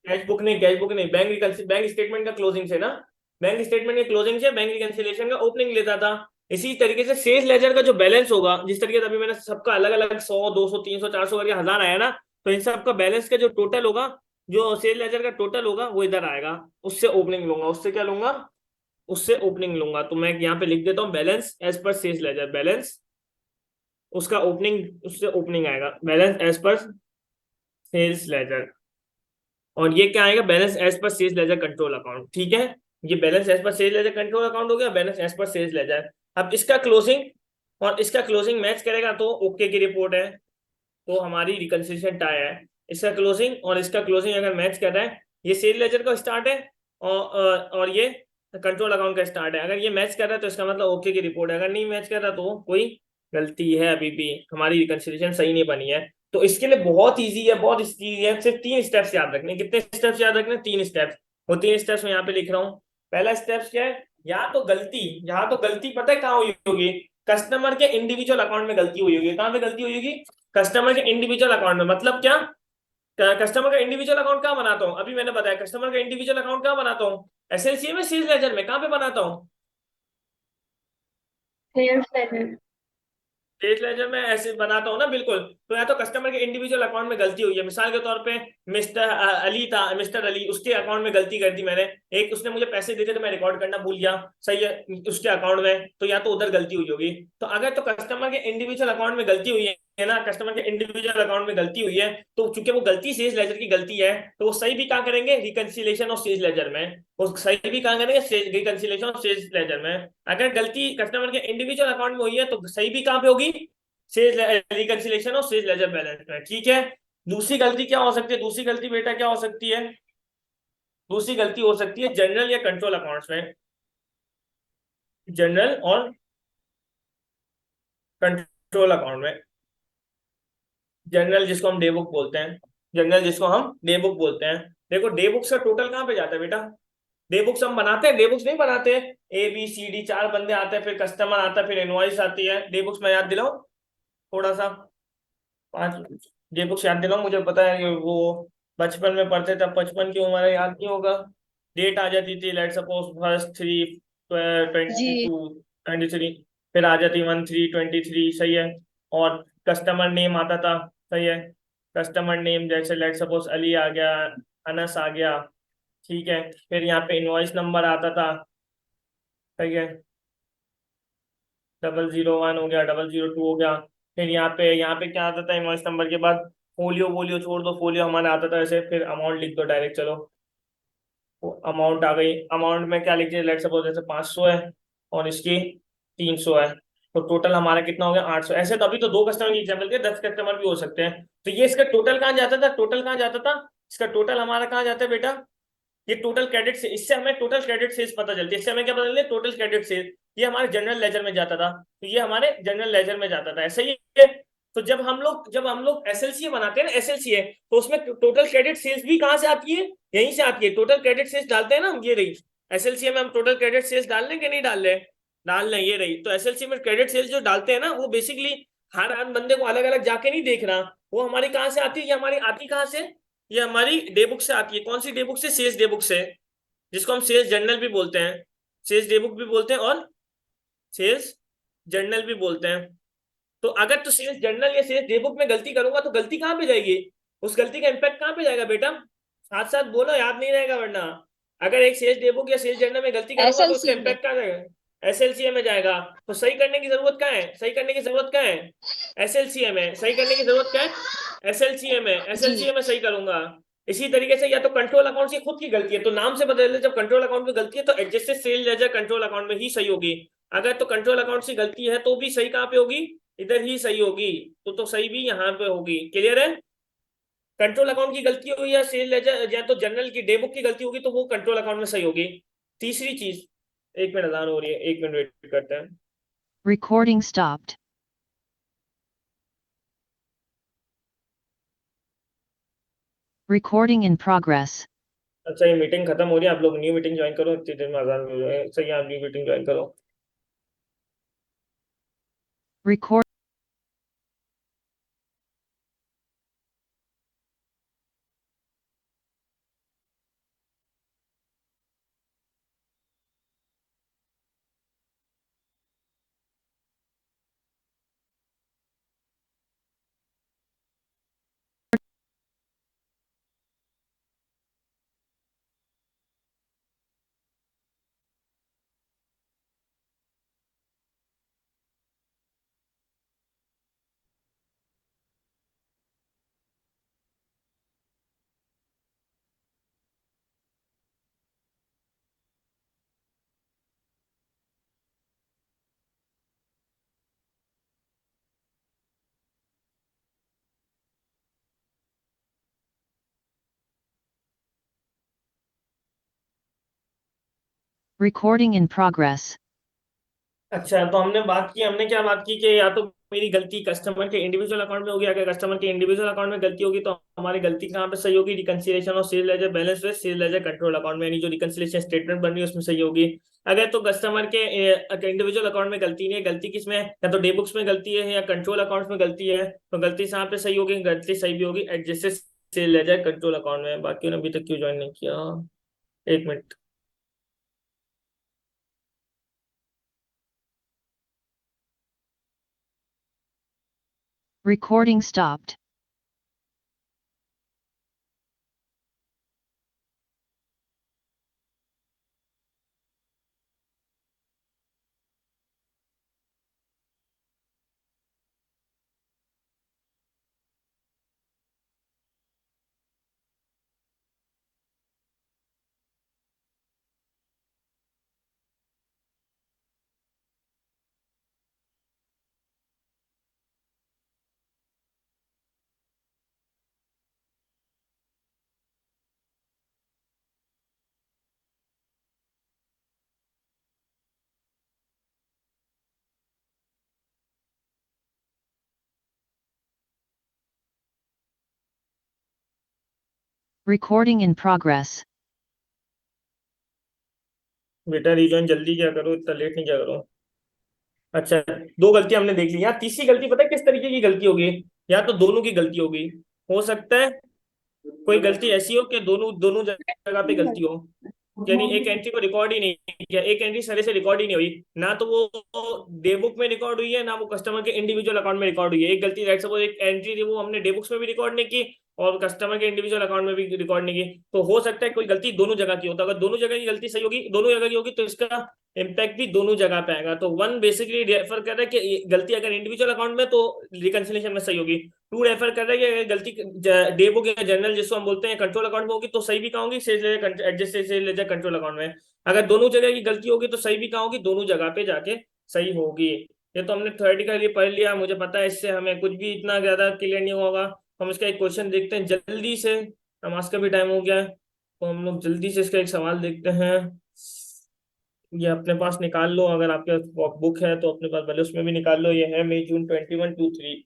कैश बुक नहीं, बैंक स्टेटमेंट का क्लोजिंग से ना, बैंक स्टेटमेंट के क्लोजिंग से बैंक रिकंसिलेशन का ओपनिंग लेता था। इसी तरीके से सेल्स लेजर का जो बैलेंस होगा, जिस तरीके से अभी मैंने सबका अलग अलग 100 200 300 400 करके हजार आया ना, तो इन सबका बैलेंस का जो टोटल होगा, जो सेल लेजर का टोटल होगा वो इधर आएगा। उससे ओपनिंग लूंगा, उससे क्या लूंगा? उससे ओपनिंग लूंगा। तो मैं यहाँ पे लिख देता हूँ balance as per sales ledger, balance उसका ओपनिंग, उससे ओपनिंग आएगा balance as per sales ledger. और ये क्या आएगा? Balance as per sales ledger control account. ठीक है, ये balance as per sales ledger control account हो गया, balance as per sales ledger. अब इसका क्लोजिंग और इसका क्लोजिंग मैच करेगा तो ओके की रिपोर्ट है, तो हमारी रिकंसिलिएशन टाई है। इसका क्लोजिंग और इसका क्लोजिंग अगर मैच कर रहा है, ये सेल लेजर का स्टार्ट है और ये कंट्रोल अकाउंट का स्टार्ट है, अगर ये मैच कर रहा है तो इसका मतलब ओके की रिपोर्ट है। अगर नहीं मैच कर रहा तो कोई गलती है, अभी भी हमारी रिकंसिलिएशन सही नहीं बनी है। तो इसके लिए बहुत इजी है, बहुत इजी है। सिर्फ 3 स्टेप्स याद रखने। कितने स्टेप्स याद रखने? 3 स्टेप्स। वो 3 स्टेप्स मैं यहाँ पे लिख रहा हूँ। पहला स्टेप क्या है? यहाँ तो गलती पता है कहाँ हुई होगी? कस्टमर के इंडिविजुअल अकाउंट में गलती हुई होगी। कहाँ पे गलती हुई होगी? कस्टमर के इंडिविजुअल अकाउंट में। मतलब क्या? कस्टमर का इंडिविजुअल अकाउंट कहाँ बनाता हूँ? अभी मैंने बताया कस्टमर का इंडिविजुअल अकाउंट कहाँ बनाता हूँ? एसएलसीए में, सेल्स लेजर में। कहाँ पे बनाता हूँ? Sales laser. सेल्स लेजर में ऐसे बनाता हूँ ना, बिल्कुल। तो या तो कस्टमर के इंडिविजुअल अकाउंट में गलती हुई है, मिसाल के तौर पे मिस्टर अली था, मिस्टर अली, उसके अकाउंट में गलती कर दी मैंने, एक उसने मुझे पैसे दिए थे तो मैं रिकॉर्ड करना भूल गया, सही है, उसके अकाउंट में, तो या तो उधर गलती हुई होगी। तो अगर तो कस्टमर के इंडिविजुअल अकाउंट में गलती हुई है ना, कस्टमर के इंडिविजुअल अकाउंट में गलती हुई है, तो चूंकि वो गलती सेल्स लेजर की गलती है, तो वो सही भी कहाँ करेंगे, रिकंसिलेशन ऑफ सेल्स लेजर में, वो सही भी कहाँ करेंगे, रिकंसिलेशन ऑफ सेल्स लेजर में। अगर गलती कस्टमर के इंडिविजुअल अकाउंट में हुई है तो सही भी कहाँ पे होगी, sales reconciliation of sales ledger balance में, ठीक है। दूसरी गलती क्या हो सकती है, दूसरी गलती बेटा क्या हो सकती है, दूसरी गलती हो सकती है जनरल या कंट्रोल अकाउंट्स में, जनरल और कंट्रोल अकाउंट में। जनरल जिसको हम डे बुक बोलते हैं, जनरल जिसको हम डे बुक बोलते हैं। देखो डे बुक्स का टोटल कहाँ पे जाता है बेटा, डे बुक्स हम बनाते हैं, डे बुक्स नहीं बनाते, ABCD 4 बंदे आते हैं, फिर कस्टमर आता है, फिर इनवॉइस आती है, डे बुक्स में याद दिलाओ थोड़ा सा, 5 डे बुक्स याद दिलाओ, मुझे पता है कि वो बचपन में पढ़ते थे, 55 की उम्र है, याद नहीं होगा। डेट आ जाती थी, लेट सपोज फर्स्ट 3 जी। 22 23, फिर आ जाती 1 3 23, सही है। और कस्टमर नेम आता था, सही है, कस्टमर नेम जैसे लेट सपोज अली आ गया, अनस आ गया, ठीक है। फिर यहाँ पे इनवॉइस नंबर आता था, सही है, 001 हो गया, 002 हो गया। फिर यहाँ पे क्या आता था इनवॉइस नंबर के बाद, फोलियो वोलियो छोड़ दो, फोलियो हमारा आता था ऐसे, फिर अमाउंट लिख दो डायरेक्ट, चलो वो अमाउंट आ गई। अमाउंट में क्या लिखिए, लेट सपोज जैसे 500 है और इसकी 300 है, तो टोटल हमारा कितना हो गया, 800। ऐसे तो अभी तो 2 कस्टमर की एग्जाम्पल के 10 कस्टमर भी हो सकते हैं, तो ये इसका टोटल कहाँ जाता था, टोटल कहाँ जाता था, इसका टोटल हमारा कहाँ जाता है बेटा, ये टोटल क्रेडिट से, इससे हमें टोटल क्रेडिट सेल्स पता चलती है, इससे हमें क्या पता चलती है, टोटल क्रेडिट सेल्स, ये हमारे जनरल लेजर में जाता था, तो ये हमारे जनरल लेजर में जाता था, ऐसा ही है। तो जब हम लोग SLCA बनाते हैं ना, SLCA, तो उसमें टोटल क्रेडिट सेल्स भी कहाँ से आती है, यहीं से आती है, टोटल क्रेडिट सेल्स डालते हैं ना हम, ये रही SLCA में, हम टोटल क्रेडिट सेल्स डाल लें कि नहीं डाल रहे, डाल लें, ये रही। तो SLCA में क्रेडिट सेल्स जो डालते हैं ना, वो बेसिकली हर बंदे को अलग अलग जाके नहीं देखना, वो हमारी कहाँ से आती है, ये हमारी आती कहाँ से, ये हमारी डे बुक से आती है। कौन सी डे बुक से, सेल्स डे बुक से, जिसको हम सेल्स जर्नल भी बोलते हैं, सेल्स डे बुक भी बोलते हैं और सेल्स जर्नल भी बोलते हैं। तो अगर तो सेल्स जर्नल या सेल्स डे बुक में गलती करूंगा तो गलती कहाँ पे जाएगी, उस गलती का इम्पैक्ट कहाँ पे जाएगा बेटा, साथ साथ बोलो, याद नहीं रहेगा वरना। अगर एक सेल्स डे बुक या सेल्स जर्नल में गलती करूंगा तो उसका SLC में। इम्पैक्ट कहाँ जाएगा, SLCA में जाएगा। तो सही करने की जरूरत कहाँ है, सही करने की जरूरत कहाँ है, SLCA में सही करने की जरूरत क्या है, SLCA में, जी। SLCA में सही करूंगा। इसी तरीके से या तो कंट्रोल अकाउंट की खुद की गलती है तो नाम से बदल दे, जब कंट्रोल अकाउंट में गलती है तो adjusted sale ledger control account में ही सही होगी। अगर तो कंट्रोल अकाउंट से गलती है तो भी सही कहाँ पे होगी, इधर ही सही होगी, तो सही भी यहाँ पे होगी, क्लियर है। कंट्रोल अकाउंट की गलती हुई या सेल लेजर या तो जनरल की डे बुक की गलती होगी तो वो कंट्रोल अकाउंट में सही होगी। तीसरी चीज, 1 मिनट अजान हो रही है, 1 मिनट वेट करते हैं। Recording stopped. Recording in progress. अच्छा ये मीटिंग खत्म हो रही है, आप लोग न्यू मीटिंग ज्वाइन करो, इतनी देर में अजान हो जाए, सही है, आप न्यू मीटिंग ज्वाइन करो। Record. Recording in progress. अच्छा तो हमने क्या बात की कि या तो मेरी गलती कस्टमर के इंडिविजुअल अकाउंट में होगी, अगर कस्टमर के इंडिविजुअल अकाउंट में गलती होगी तो हमारी गलती कहाँ पे सही होगी, रिकंसिलिएशन और sale ledger balance with sale ledger control account में, यानी जो रिकंसिलिएशन स्टेटमेंट बन रही है उसमें सही होगी। अगर तो कस्टमर के इंडिविजुअल अकाउंट में गलती नहीं है, गलती किसमें है, या तो डे बुक्स में गलती है या कंट्रोल अकाउंट में गलती है, तो गलती यहाँ पे सही होगी, गलती सही भी होगी adjusted sale ledger control account में। बाकी ने अभी तक क्यों ज्वाइन नहीं किया, 1 minute. Recording stopped. Recording in progress. बेटा रिजॉइन जल्दी क्या करो, इतना लेट नहीं क्या करो। अच्छा, दो गलती हमने देख ली। यहाँ तीसरी गलती पता है किस तरीके की गलती होगी? या तो दोनों की गलती होगी, हो सकता है कोई गलती ऐसी हो कि दोनों दोनों जगह पे गलती हो। यानी एक एंट्री को रिकॉर्ड ही नहीं किया, एक एंट्री सरे से रिकॉर्ड ही नहीं हुई, ना तो वो डे बुक में रिकॉर्ड हुई है, ना वो कस्टमर के इंडिविजुअल अकाउंट में रिकॉर्ड हुई है। एक गलती, राइट, सपोज एक एंट्री थी वो हमने डे बुक्स में भी रिकॉर्ड नहीं की और कस्टमर के इंडिविजुअल अकाउंट में भी रिकॉर्ड नहीं की। तो हो सकता है कोई गलती दोनों जगह की हो। तो अगर दोनों जगह की गलती सही होगी, दोनों जगह की होगी, तो इसका इम्पैक्ट भी दोनों जगह पे आएगा। तो वन बेसिकली रेफर कर रहा है कि गलती अगर इंडिविजुअल अकाउंट में तो रिकंसिलिएशन में सही होगी। टू रेफर कर रहा है कि अगर गलती डे बुक या जनरल जिसको हम बोलते हैं कंट्रोल अकाउंट में होगी तो सही भी कहाँ होगी, sales ledger adjust sales ledger control account में। अगर दोनों जगह की गलती होगी तो सही भी कहाँ होगी, दोनों जगह पे जाके सही होगी। ये तो हमने थ्योरेटिकली पढ़ लिया, मुझे पता है इससे हमें कुछ भी इतना ज्यादा क्लियर नहीं होगा। हम इसका एक क्वेश्चन देखते हैं जल्दी से, नमाज का भी टाइम हो गया है, तो हम लोग जल्दी से इसका एक सवाल देखते हैं। ये अपने पास निकाल लो, अगर आपके बुक है तो अपने पास भले उसमें भी निकाल लो। ये है मई जून 21-23,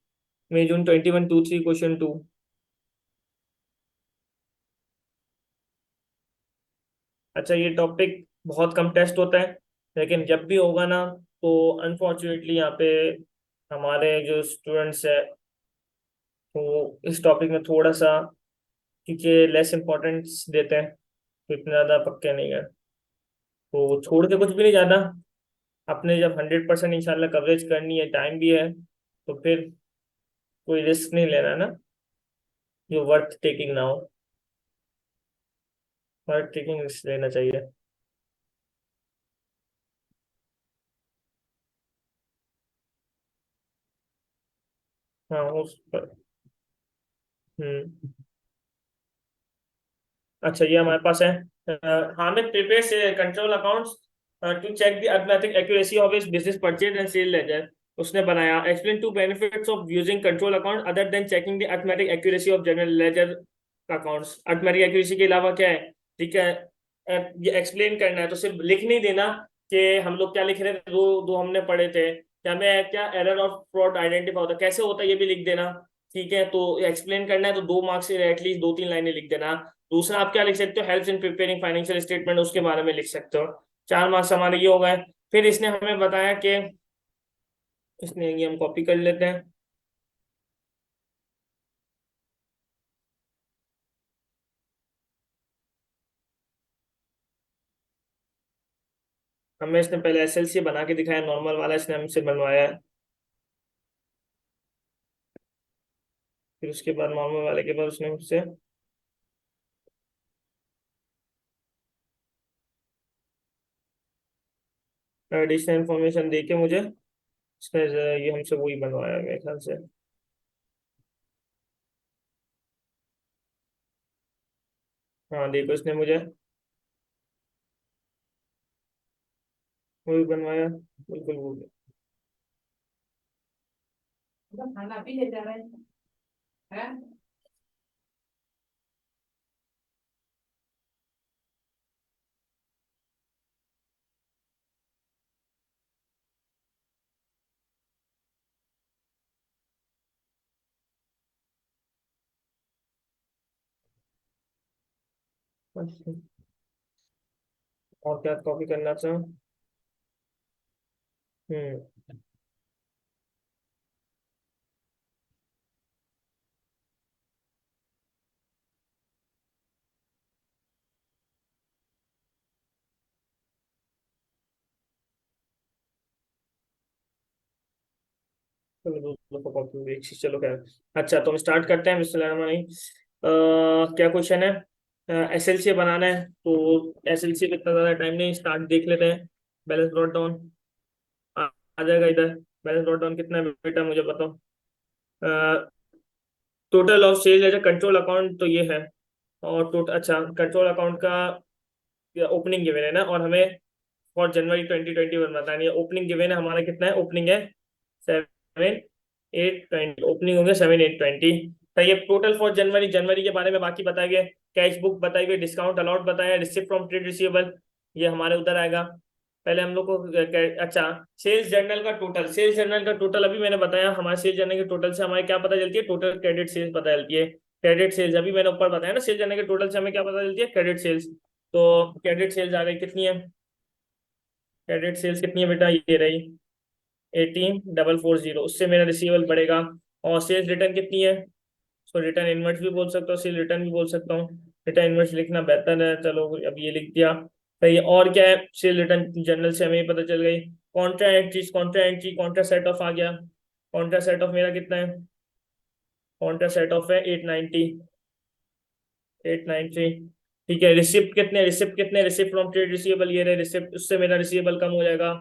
मई जून 21-23 क्वेश्चन 2। अच्छा, ये टॉपिक बहुत कम टेस्ट होता है, लेकिन जब भी होगा ना तो अनफॉर्चुनेटली यहाँ पे हमारे जो स्टूडेंट्स है तो इस टॉपिक में थोड़ा सा क्योंकि लेस इम्पोर्टेंस देते हैं, तो इतना ज़्यादा पक्के नहीं है। तो छोड़ के कुछ भी नहीं जाता, अपने जब 100% इंशाल्लाह कवरेज करनी है, टाइम भी है, तो फिर कोई रिस्क नहीं लेना ना। ये वर्थ टेकिंग ना हो, वर्थ टेकिंग रिस्क लेना चाहिए। हाँ उस पर। हम्म। अच्छा, ये हमारे पास है। Hamid prepares control accounts to check the arithmetic accuracy of his business purchase and sale ledger. उसने बनाया, explain two benefits of using control account other than checking the arithmetic accuracy of general ledger accounts. Arithmetic accuracy के अलावा क्या है, ठीक है, ये explain करना है। तो सिर्फ लिख नहीं देना कि हम लोग क्या लिख रहे थे, दो दो हमने पढ़े थे, क्या मैं क्या एरर ऑफ फ्रॉड आइडेंटिफाई होता है, कैसे होता है, ये भी लिख देना। ठीक है, तो एक्सप्लेन करना है तो 2 मार्क्स से एटलीस्ट 2-3 लाइनें लिख देना। दूसरा आप क्या लिख सकते हो, helps in preparing financial statement, उसके बारे में लिख सकते हो। 4 मार्क्स हमारे ये हो गए। फिर इसने हमें बताया कि इसने, ये हम कॉपी कर लेते हैं। हमें इसने पहले एसएलसी बना के दिखाया, नॉर्मल वाला इसने हमसे बनवाया है। फिर उसके बाद नॉर्मल वाले के बाद उसने मुझसे एडिशनल इन्फॉर्मेशन दे के मुझे इसने ये हमसे वही बनवाया मेरे ख्याल से। हाँ देखो, इसने मुझे वही बनवाया, बिल्कुल वो। खाना भी ले जा रहे हैं। और क्या कॉपी करना चाहो? हम्म। चलो दो दो कॉपी हुई, एक चीज, चलो खैर। अच्छा, तो हम स्टार्ट करते हैं, बिस्मिल्लाहिर्रहमानिर्रहीम। क्या क्वेश्चन है? एसएलसी बनाना है, तो एसएलसी पे इतना ज़्यादा टाइम नहीं, स्टार्ट देख लेते हैं। बैलेंस ब्रॉट डाउन आ, आ जाएगा इधर। बैलेंस ब्रॉट डाउन कितना है बेटा, मुझे बताओ। टोटल ऑफ सेल एज कंट्रोल अकाउंट तो ये है, और टोटल, अच्छा, कंट्रोल अकाउंट का ओपनिंग गिवन है ना, और हमें फॉर जनवरी 2021 बतानी है। ओपनिंग गिवन है हमारा, कितना है ओपनिंग है, 7-8-20, ओपनिंग होंगे 7-8-20। तो ये टोटल फॉर जनवरी, जनवरी के बारे में बाकी बताया गया, कैश बुक बताई गई, डिस्काउंट अलाउड बताया, रिसिप्ट फ्रॉम ट्रेड रिसीवेबल, ये हमारे उधर आएगा। पहले हम लोग को अच्छा, सेल्स जर्नल का टोटल, सेल्स जर्नल का टोटल अभी मैंने बताया, हमारे सेल्स जर्नल के टोटल से हमारे क्या पता चलती है, टोटल क्रेडिट सेल्स पता चलती है। क्रेडिट सेल्स अभी मैंने ऊपर बताया ना, सेल जाने के टोटल से हमें क्या पता चलती है, क्रेडिट सेल्स। तो क्रेडिट सेल्स आ गई, कितनी है क्रेडिट सेल्स, कितनी है बेटा, ये रही 18,440, उससे मेरा रिसीवेबल बढ़ेगा। और सेल्स रिटर्न कितनी है, सो रिटर्न इनवर्स भी बोल सकता हूँ, सेल रिटर्न भी बोल सकता हूँ। रिटर्न इनवर्स लिखना बेहतर है, चलो अब ये लिख दिया। सही है। और क्या है, सेल रिटर्न जनरल से हमें पता चल गई। Contra entries, contra entry, contra set off आ गया। कॉन्ट्रा सेट ऑफ मेरा कितना है, कॉन्ट्रा सेट ऑफ है 890, 893। ठीक है। रिसिप्ट कितने, रिसिप्ट कितने, रिसिप्ट फ्रॉम ट्रेड रिसीवेबल, ये रहे रिसिप्ट, उससे मेरा रिसीवेबल कम हो जाएगा।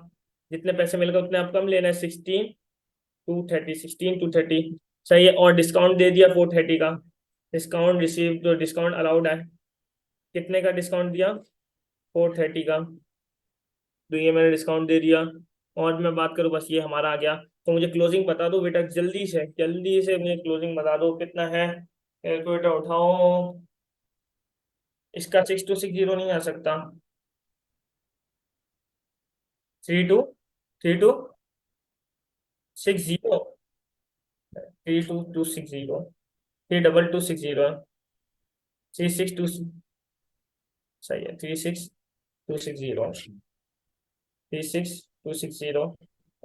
जितने पैसे मिलेगा उतने आप कम लेना है, 16,230, 16,230। सही है। और डिस्काउंट दे दिया 430 का, डिस्काउंट रिसीव, जो डिस्काउंट अलाउड है, कितने का डिस्काउंट दिया, 430 का। तो ये मैंने डिस्काउंट दे दिया। और मैं बात करूँ, बस ये हमारा आ गया। तो मुझे क्लोजिंग बता दो बेटा, जल्दी से मुझे क्लोजिंग बता दो कितना है। कैलकुलेटर उठाओ, इसका 6260 नहीं आ सकता। 32, 32, 60, 32260, 32260, 362, सही है, 36260, 36260।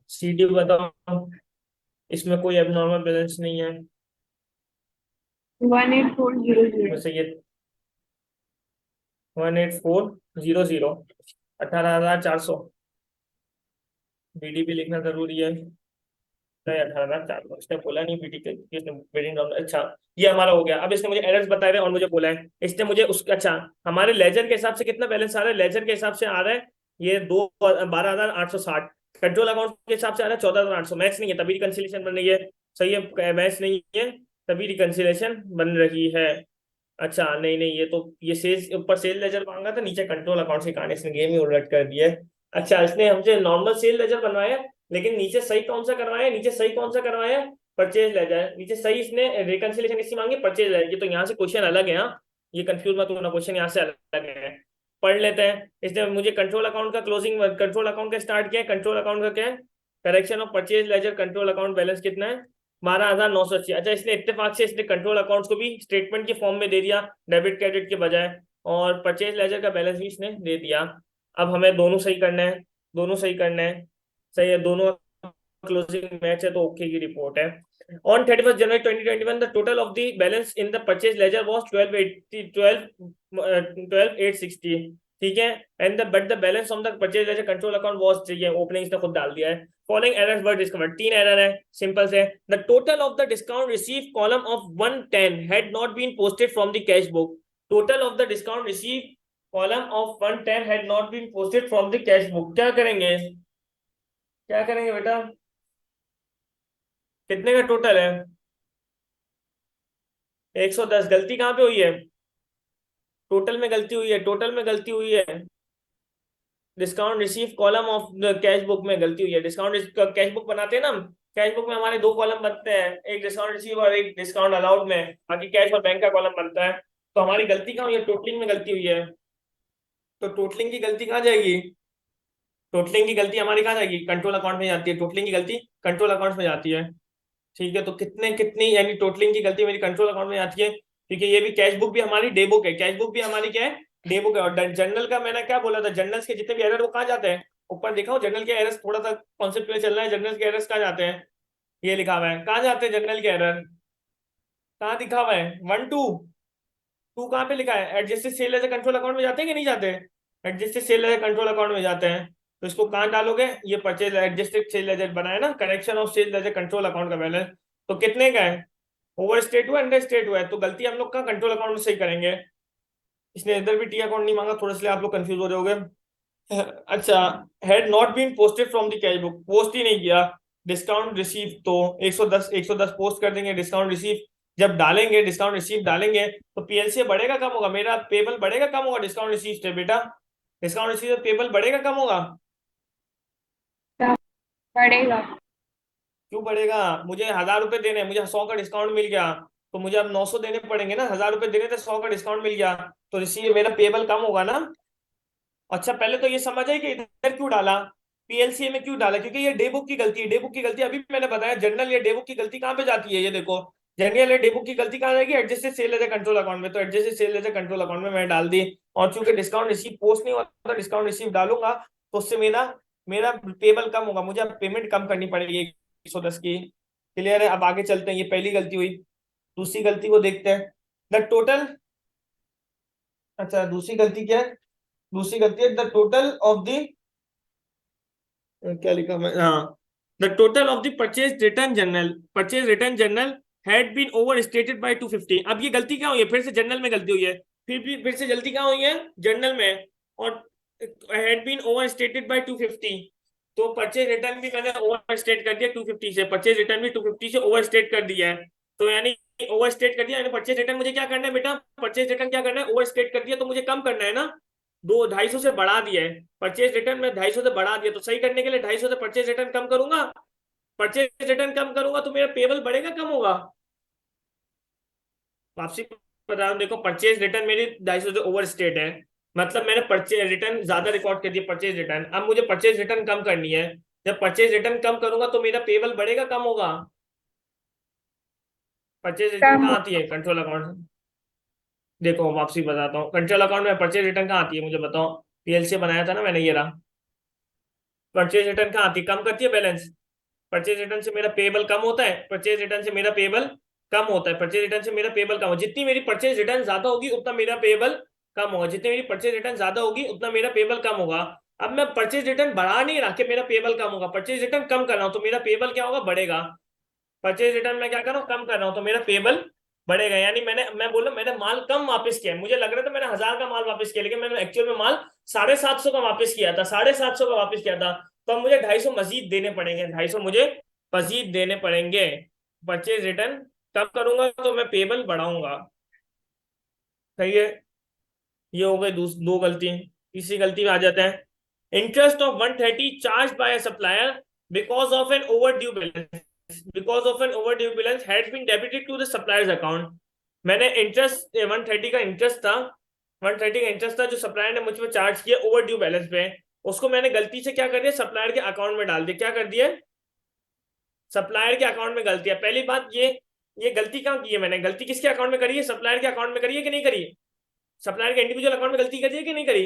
CD बताओ, इसमें कोई एबनॉर्मल बैलेंस नहीं है। 18400। वैसे ये 18400, 18,400। BD भी लिखना जरूरी है। 18,400, इसने बोला नहीं BD के, इसने वेडिंग राउंड। अच्छा, ये हमारा हो गया। अब इसने मुझे एरर्स बताए हुए और मुझे बोला है, इसने मुझे उसका, अच्छा हमारे लेजर के हिसाब से कितना बैलेंस आ रहा है, लेजर के हिसाब से आ रहा है ये 12,860। कंट्रोल अकाउंट के हिसाब से आ रहा है 14,800। मैच नहीं है तभी रिकंसिलेशन बन रही है। सही है, मैच नहीं है तभी रिकंसिलेशन बन रही है। अच्छा नहीं नहीं, ये तो ये सेल्स ऊपर सेल लेजर मांगा था, नीचे कंट्रोल अकाउंट से कहानी, इसने गेम ही उलट कर दिया है। अच्छा, इसने हमसे नॉर्मल सेल लेजर बनवाया, लेकिन नीचे सही कौन सा करवाया, नीचे सही कौन सा करवाया, परचेज लेजर। नीचे सही इसने रिकंसिलेशन किसकी मांगी, परचेज लेजर। ये तो यहाँ से क्वेश्चन अलग है, हाँ ये कंफ्यूज मत होना, क्वेश्चन यहाँ से अलग है। पढ़ लेते हैं। इसने मुझे कंट्रोल अकाउंट का क्लोजिंग, कंट्रोल अकाउंट का स्टार्ट किया, कंट्रोल अकाउंट का क्या है, correction of purchase ledger, control account balance कितना है, 12,980। अच्छा, इसने इत्तेफाक से इसने कंट्रोल अकाउंट्स को भी स्टेटमेंट के फॉर्म में दे दिया, डेबिट क्रेडिट के बजाय, और परचेज लेजर का बैलेंस भी इसने दे दिया। अब हमें दोनों सही करना है, दोनों सही करना है। सही है, दोनों क्लोजिंग मैच है तो ओके की रिपोर्ट है। On 31 January 2021 the total of the balance in the purchase ledger was 12,860। ठीक है। And the but the balance on the purchase ledger control account was, चाहिए ओपनिंग इसने खुद डाल दिया है। Following errors were discovered, 3 error है, सिंपल से। The total of the discount receive column of 110 had not been posted from the cash book. Total of the discount receive column of 110 had not been posted from the cash book. क्या करेंगे, क्या करेंगे बेटा, कितने का total है, 110। गलती कहाँ पे हुई है, टोटल में गलती हुई है, टोटल में गलती हुई है। Discount receive column of cash book में गलती हुई है। डिस्काउंट कैश बुक बनाते हैं ना हम, कैश बुक में हमारे 2 कॉलम बनते हैं, एक डिस्काउंट रिसीव और एक डिस्काउंट अलाउड में, बाकी कैश और बैंक का कॉलम बनता है। तो हमारी गलती कहाँ हुई है, टोटलिंग में गलती हुई है। तो टोटलिंग की गलती कहाँ जाएगी, टोटलिंग की गलती हमारी कहाँ जाएगी, कंट्रोल अकाउंट में जाती है, टोटलिंग की गलती कंट्रोल अकाउंट में जाती है। ठीक है, तो कितने कितनी यानी टोटलिंग की गलती मेरी कंट्रोल अकाउंट में आती है, क्योंकि ये भी कैश बुक भी हमारी डे बुक है, कैश बुक भी हमारी क्या है, डे बुक है। और जनरल का मैंने क्या बोला था, जनरल्स के जितने भी एरर वो कहाँ जाते हैं, ऊपर देखा हो जनरल के एरर्स, थोड़ा सा कॉन्सेप्ट में चल रहा है, जनरल के एरर्स कहाँ जाते हैं, ये लिखा हुआ है, कहाँ जाते हैं जनरल के एरर, कहाँ दिखा हुआ है, 1 2 2 कहाँ पे लिखा है, एडजस्टेड सेल एज कंट्रोल अकाउंट में जाते हैं कि नहीं जाते, एडजस्टेड सेल एज कंट्रोल अकाउंट में जाते हैं। तो इसको कहाँ डालोगे, ये परचेज एडजस्टेड सेल एज बनाया ना, करेक्शन ऑफ सेल एज कंट्रोल अकाउंट का बैलेंस। तो कितने का है, ओवर स्टेट हुआ, अंडर स्टेट हुआ है, तो गलती हम लोग का कंट्रोल अकाउंट में सही करेंगे। इसने इधर भी टी अकाउंट नहीं मांगा, थोड़ा, इसलिए आप लोग कंफ्यूज हो जाओगे। अच्छा, had not been posted from the cash book, post ही नहीं किया। डिस्काउंट रिसीव तो 110, 110 पोस्ट कर देंगे। डिस्काउंट रिसीव जब डालेंगे, डिस्काउंट रिसीव डालेंगे तो पीएलसी बढ़ेगा कम होगा, मेरा पेबल बढ़ेगा कम होगा, डिस्काउंट रिसीव से बेटा, डिस्काउंट रिसीव से पेबल बढ़ेगा कम होगा, बढ़ेगा। क्यों बढ़ेगा, मुझे 1,000 रुपए देने हैं, मुझे 100 का डिस्काउंट मिल गया, तो मुझे अब 900 देने पड़ेंगे ना, 1,000 रुपए देने थे, 100 का डिस्काउंट मिल गया, तो रिसीव मेरा पेबल कम होगा ना। अच्छा, पहले तो ये समझ आई कि इधर क्यों डाला, पीएलसीए में क्यों डाला, क्योंकि ये डे बुक की गलती है, डे बुक की गलती अभी मैंने बताया, जनरल ये डे बुक की गलती कहाँ पे जाती है, ये देखो जनरल डेबू की गलती कहाँ रहेगी, एडजस्टेड सेल एज ए कंट्रोल अकाउंट में, तो एडजस्टेड सेल एज ए कंट्रोल अकाउंट में मैंने डाल दी। और चूंकि डिस्काउंट रिसीव पोस्ट नहीं होता, डिस्काउंट रिसीव डालूंगा तो उससे मेरा मेरा पेबल कम होगा, मुझे अब पेमेंट कम करनी पड़ेगी 110 की। क्लियर है? अब आगे चलते हैं, ये पहली गलती हुई। दूसरी गलती को देखते हैं। द टोटल, अच्छा दूसरी गलती क्या है? दूसरी गलती है द टोटल ऑफ द, क्या लिखा मैं, हाँ, the total of the purchase return journal had been over stated by 250। अब ये गलती क्या हुई है, फिर से जनरल में गलती हुई है, फिर से गलती क्या हुई है, जनरल में, और had been over stated by 250। तो परचेज रिटर्न भी मैंने ओवर स्टेट कर दिया 250 से, परचेज रिटर्न भी 250 से ओवर स्टेट कर दिया है। तो यानी ओवर स्टेट कर दिया, यानी परचेज रिटर्न मुझे क्या करना है बेटा, परचेज रिटर्न क्या करना है, ओवर स्टेट कर दिया तो मुझे कम करना है ना, 250 से बढ़ा दिया है, परचेज रिटर्न में 250 से बढ़ा दिया, तो सही करने के लिए 250 से परचेज रिटर्न कम करूंगा, परचेज रिटर्न कम करूंगा तो मेरा पेबल बढ़ेगा कम होगा। वापसी बता रहा हूं, देखो परचेज रिटर्न मेरी 250 से ओवर स्टेट है, मतलब मैंने परचेज रिटर्न ज्यादा रिकॉर्ड कर दिया परचेज रिटर्न, अब मुझे परचेज रिटर्न कम करनी है। जब परचेज रिटर्न कम करूंगा तो मेरा पेबल बढ़ेगा कम होगा। परचेज रिटर्न कम कहाँ आती है, कंट्रोल अकाउंट। देखो वापसी बताता हूँ, कंट्रोल अकाउंट में परचेज रिटर्न कहाँ आती है मुझे बताओ, पीएलसी बनाया था ना मैंने, ये रहा। परचेज रिटर्न कहाँ आती है, कम करती है बैलेंस। परचेज रिटर्न से मेरा पेबल कम होता है, परचेज रिटर्न से मेरा पेबल कम होता है, परचेज रिटर्न से मेरा पेबल कम हो, जितनी मेरी परचेज रिटर्न ज्यादा होगी उतना मेरा पेबल कम होगा, जितनी मेरी परचेज रिटर्न ज्यादा होगी उतना मेरा पेबल कम होगा। अब मैं परचेज रिटर्न बढ़ा नहीं रहा कि मेरा पेबल कम होगा, परचेज रिटर्न कम कर रहा हूं तो मेरा पेबल क्या होगा, बढ़ेगा। परचेज रिटर्न में क्या कर रहा हूँ, कम कर रहा हूँ तो मेरा पेबल बढ़ेगा, यानी मैं बोला मैंने माल कम वापस किया है, मुझे लग रहा था मैंने 1000 का माल वापस किया, लेकिन मैंने एक्चुअल में माल 750 का वापस किया था, 750 का वापस किया था। तो अब मुझे 250 मजीद देने पड़ेंगे, 250 मुझे मजीद देने पड़ेंगे। परचेज रिटर्न कम करूंगा तो मैं पेबल बढ़ाऊंगा। सही है? ये हो गई दो गलती। तीसरी गलती में आ जाते हैं, interest of 130 charge by supplier because of an overdue balance, because of an overdue balance had been debited to the supplier's account. मैंने इंटरेस्ट 130 का इंटरेस्ट था, 130 का इंटरेस्ट था जो सप्लायर ने मुझ पर चार्ज किया ओवर ड्यू बैलेंस पे, उसको मैंने गलती से क्या कर दिया, सप्लायर के अकाउंट में डाल दिया। क्या कर दिया, सप्लायर के अकाउंट में गलती है। पहली बात ये गलती कहाँ की है मैंने, गलती किसके अकाउंट में करी है, सप्लायर के अकाउंट में करी है कि नहीं करी, सप्लायर के इंडिविजुअल अकाउंट में गलती करी है कि नहीं करी,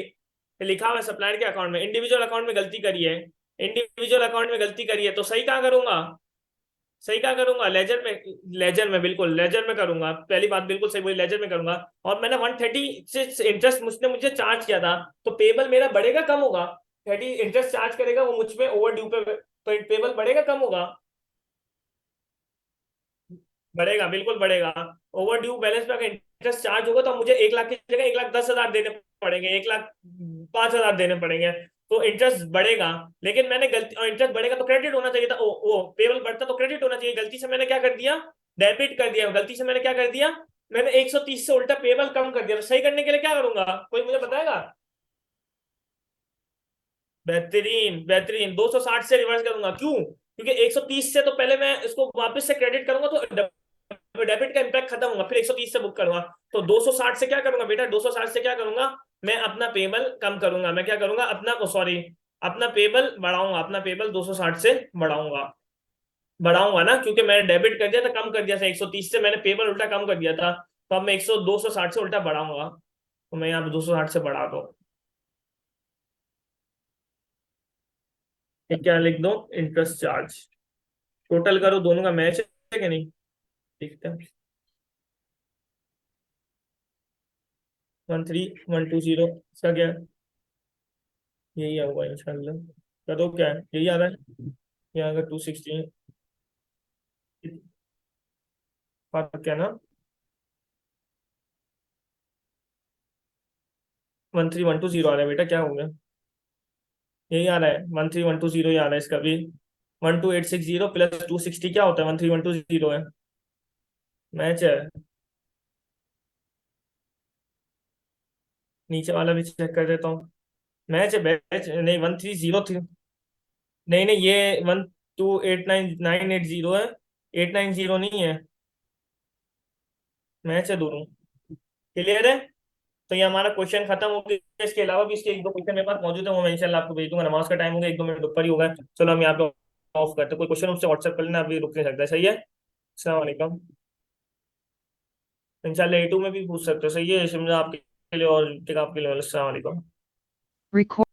तो लिखा हुआ है सप्लायर के अकाउंट में, इंडिविजुअल अकाउंट में गलती करी है, इंडिविजुअल अकाउंट में गलती करी है, तो सही कहाँ करूंगा, सही क्या करूंगा, लेजर में, लेजर में, बिल्कुल लेजर में करूंगा। पहली बात बिल्कुल सही बोली, लेजर में करूंगा। और मैंने 130 से इंटरेस्ट मुझे चार्ज किया था, तो पेबल मेरा बढ़ेगा कम होगा, 30 इंटरेस्ट चार्ज करेगा वो मुझ पे ओवर ड्यू पे, तो पेबल बढ़ेगा कम होगा, बढ़ेगा बिल्कुल बढ़ेगा। ओवर ड्यू बैलेंस पे अगर इंटरेस्ट चार्ज होगा तो मुझे 1 लाख की जगह 1,10,000 देने पड़ेंगे, 1,05,000 देने पड़ेंगे, तो इंटरेस्ट बढ़ेगा। लेकिन मैंने गलती, और इंटरेस्ट बढ़ेगा तो क्रेडिट होना चाहिए था, ओ पेबल बढ़ता तो क्रेडिट होना चाहिए, गलती से मैंने क्या कर दिया, डेबिट कर दिया, गलती से मैंने क्या कर दिया, मैंने 130 से उल्टा पेबल कम कर दिया। तो सही करने के लिए क्या करूंगा, कोई मुझे बताएगा। बेहतरीन बेहतरीन, 260 से रिवर्स करूंगा, क्यों, क्योंकि 130 से तो पहले मैं इसको वापस से क्रेडिट करूंगा तो डेबिट का इंपैक्ट खत्म होगा, फिर 130 से बुक करूंगा। तो 260 से क्या करूंगा बेटा, 260 से क्या करूंगा, मैं अपना पेबल कम करूंगा, मैं क्या करूंगा अपना, सॉरी, अपना पेबल बढ़ाऊंगा, अपना पेबल 260 से बढ़ाऊंगा, बढ़ाऊंगा ना, क्योंकि मैंने डेबिट कर दिया था, कम कर दिया था 130 से, मैंने पेबल उल्टा कम कर दिया था, तो अब मैं 260 से उल्टा बढ़ाऊंगा, तो मैं यहाँ पे 260 से बढ़ा दो। क्या लिख दो, इंटरेस्ट चार्ज, टोटल करो दोनों का मैच है कि नहीं, देखते हैं। 13,120 इसका क्या है, यही होगा इंशाल्लाह। करो क्या है, यही आ रहा है, यहाँ अगर 260 फर्क है ना, 13,120 आ रहा है बेटा, क्या हो गया, यही आ रहा है 13,120 ही आ रहा है इसका भी। 12,860 प्लस 260 क्या होता है, 13,120 है, मैच है। नीचे वाला भी चेक कर देता हूँ, मैच है, मैच नहीं, 130 थी, नहीं नहीं, ये 12,89980 है, 890 नहीं है, मैच है दोनों। क्लियर है? तो ये हमारा क्वेश्चन खत्म हो गया, इसके अलावा भी इसके एक दो क्वेश्चन मेरे पास मौजूद है, वो मैं इंशाल्लाह आपको भेज दूंगा। नमाज का टाइम हो गया, 1-2 मिनट ऊपर ही होगा, चलो हम यहाँ पे ऑफ करते हैं, कोई क्वेश्चन उससे व्हाट्सएप कर लेना, अभी रुक नहीं सकता है, सही है। अस्सलाम वालेकुम। इंशाल्लाह A2 में भी पूछ सकते हो। सही है शिमला आपके लिए और टिक आपके लिए। अस्सलाम वालेकुम। Record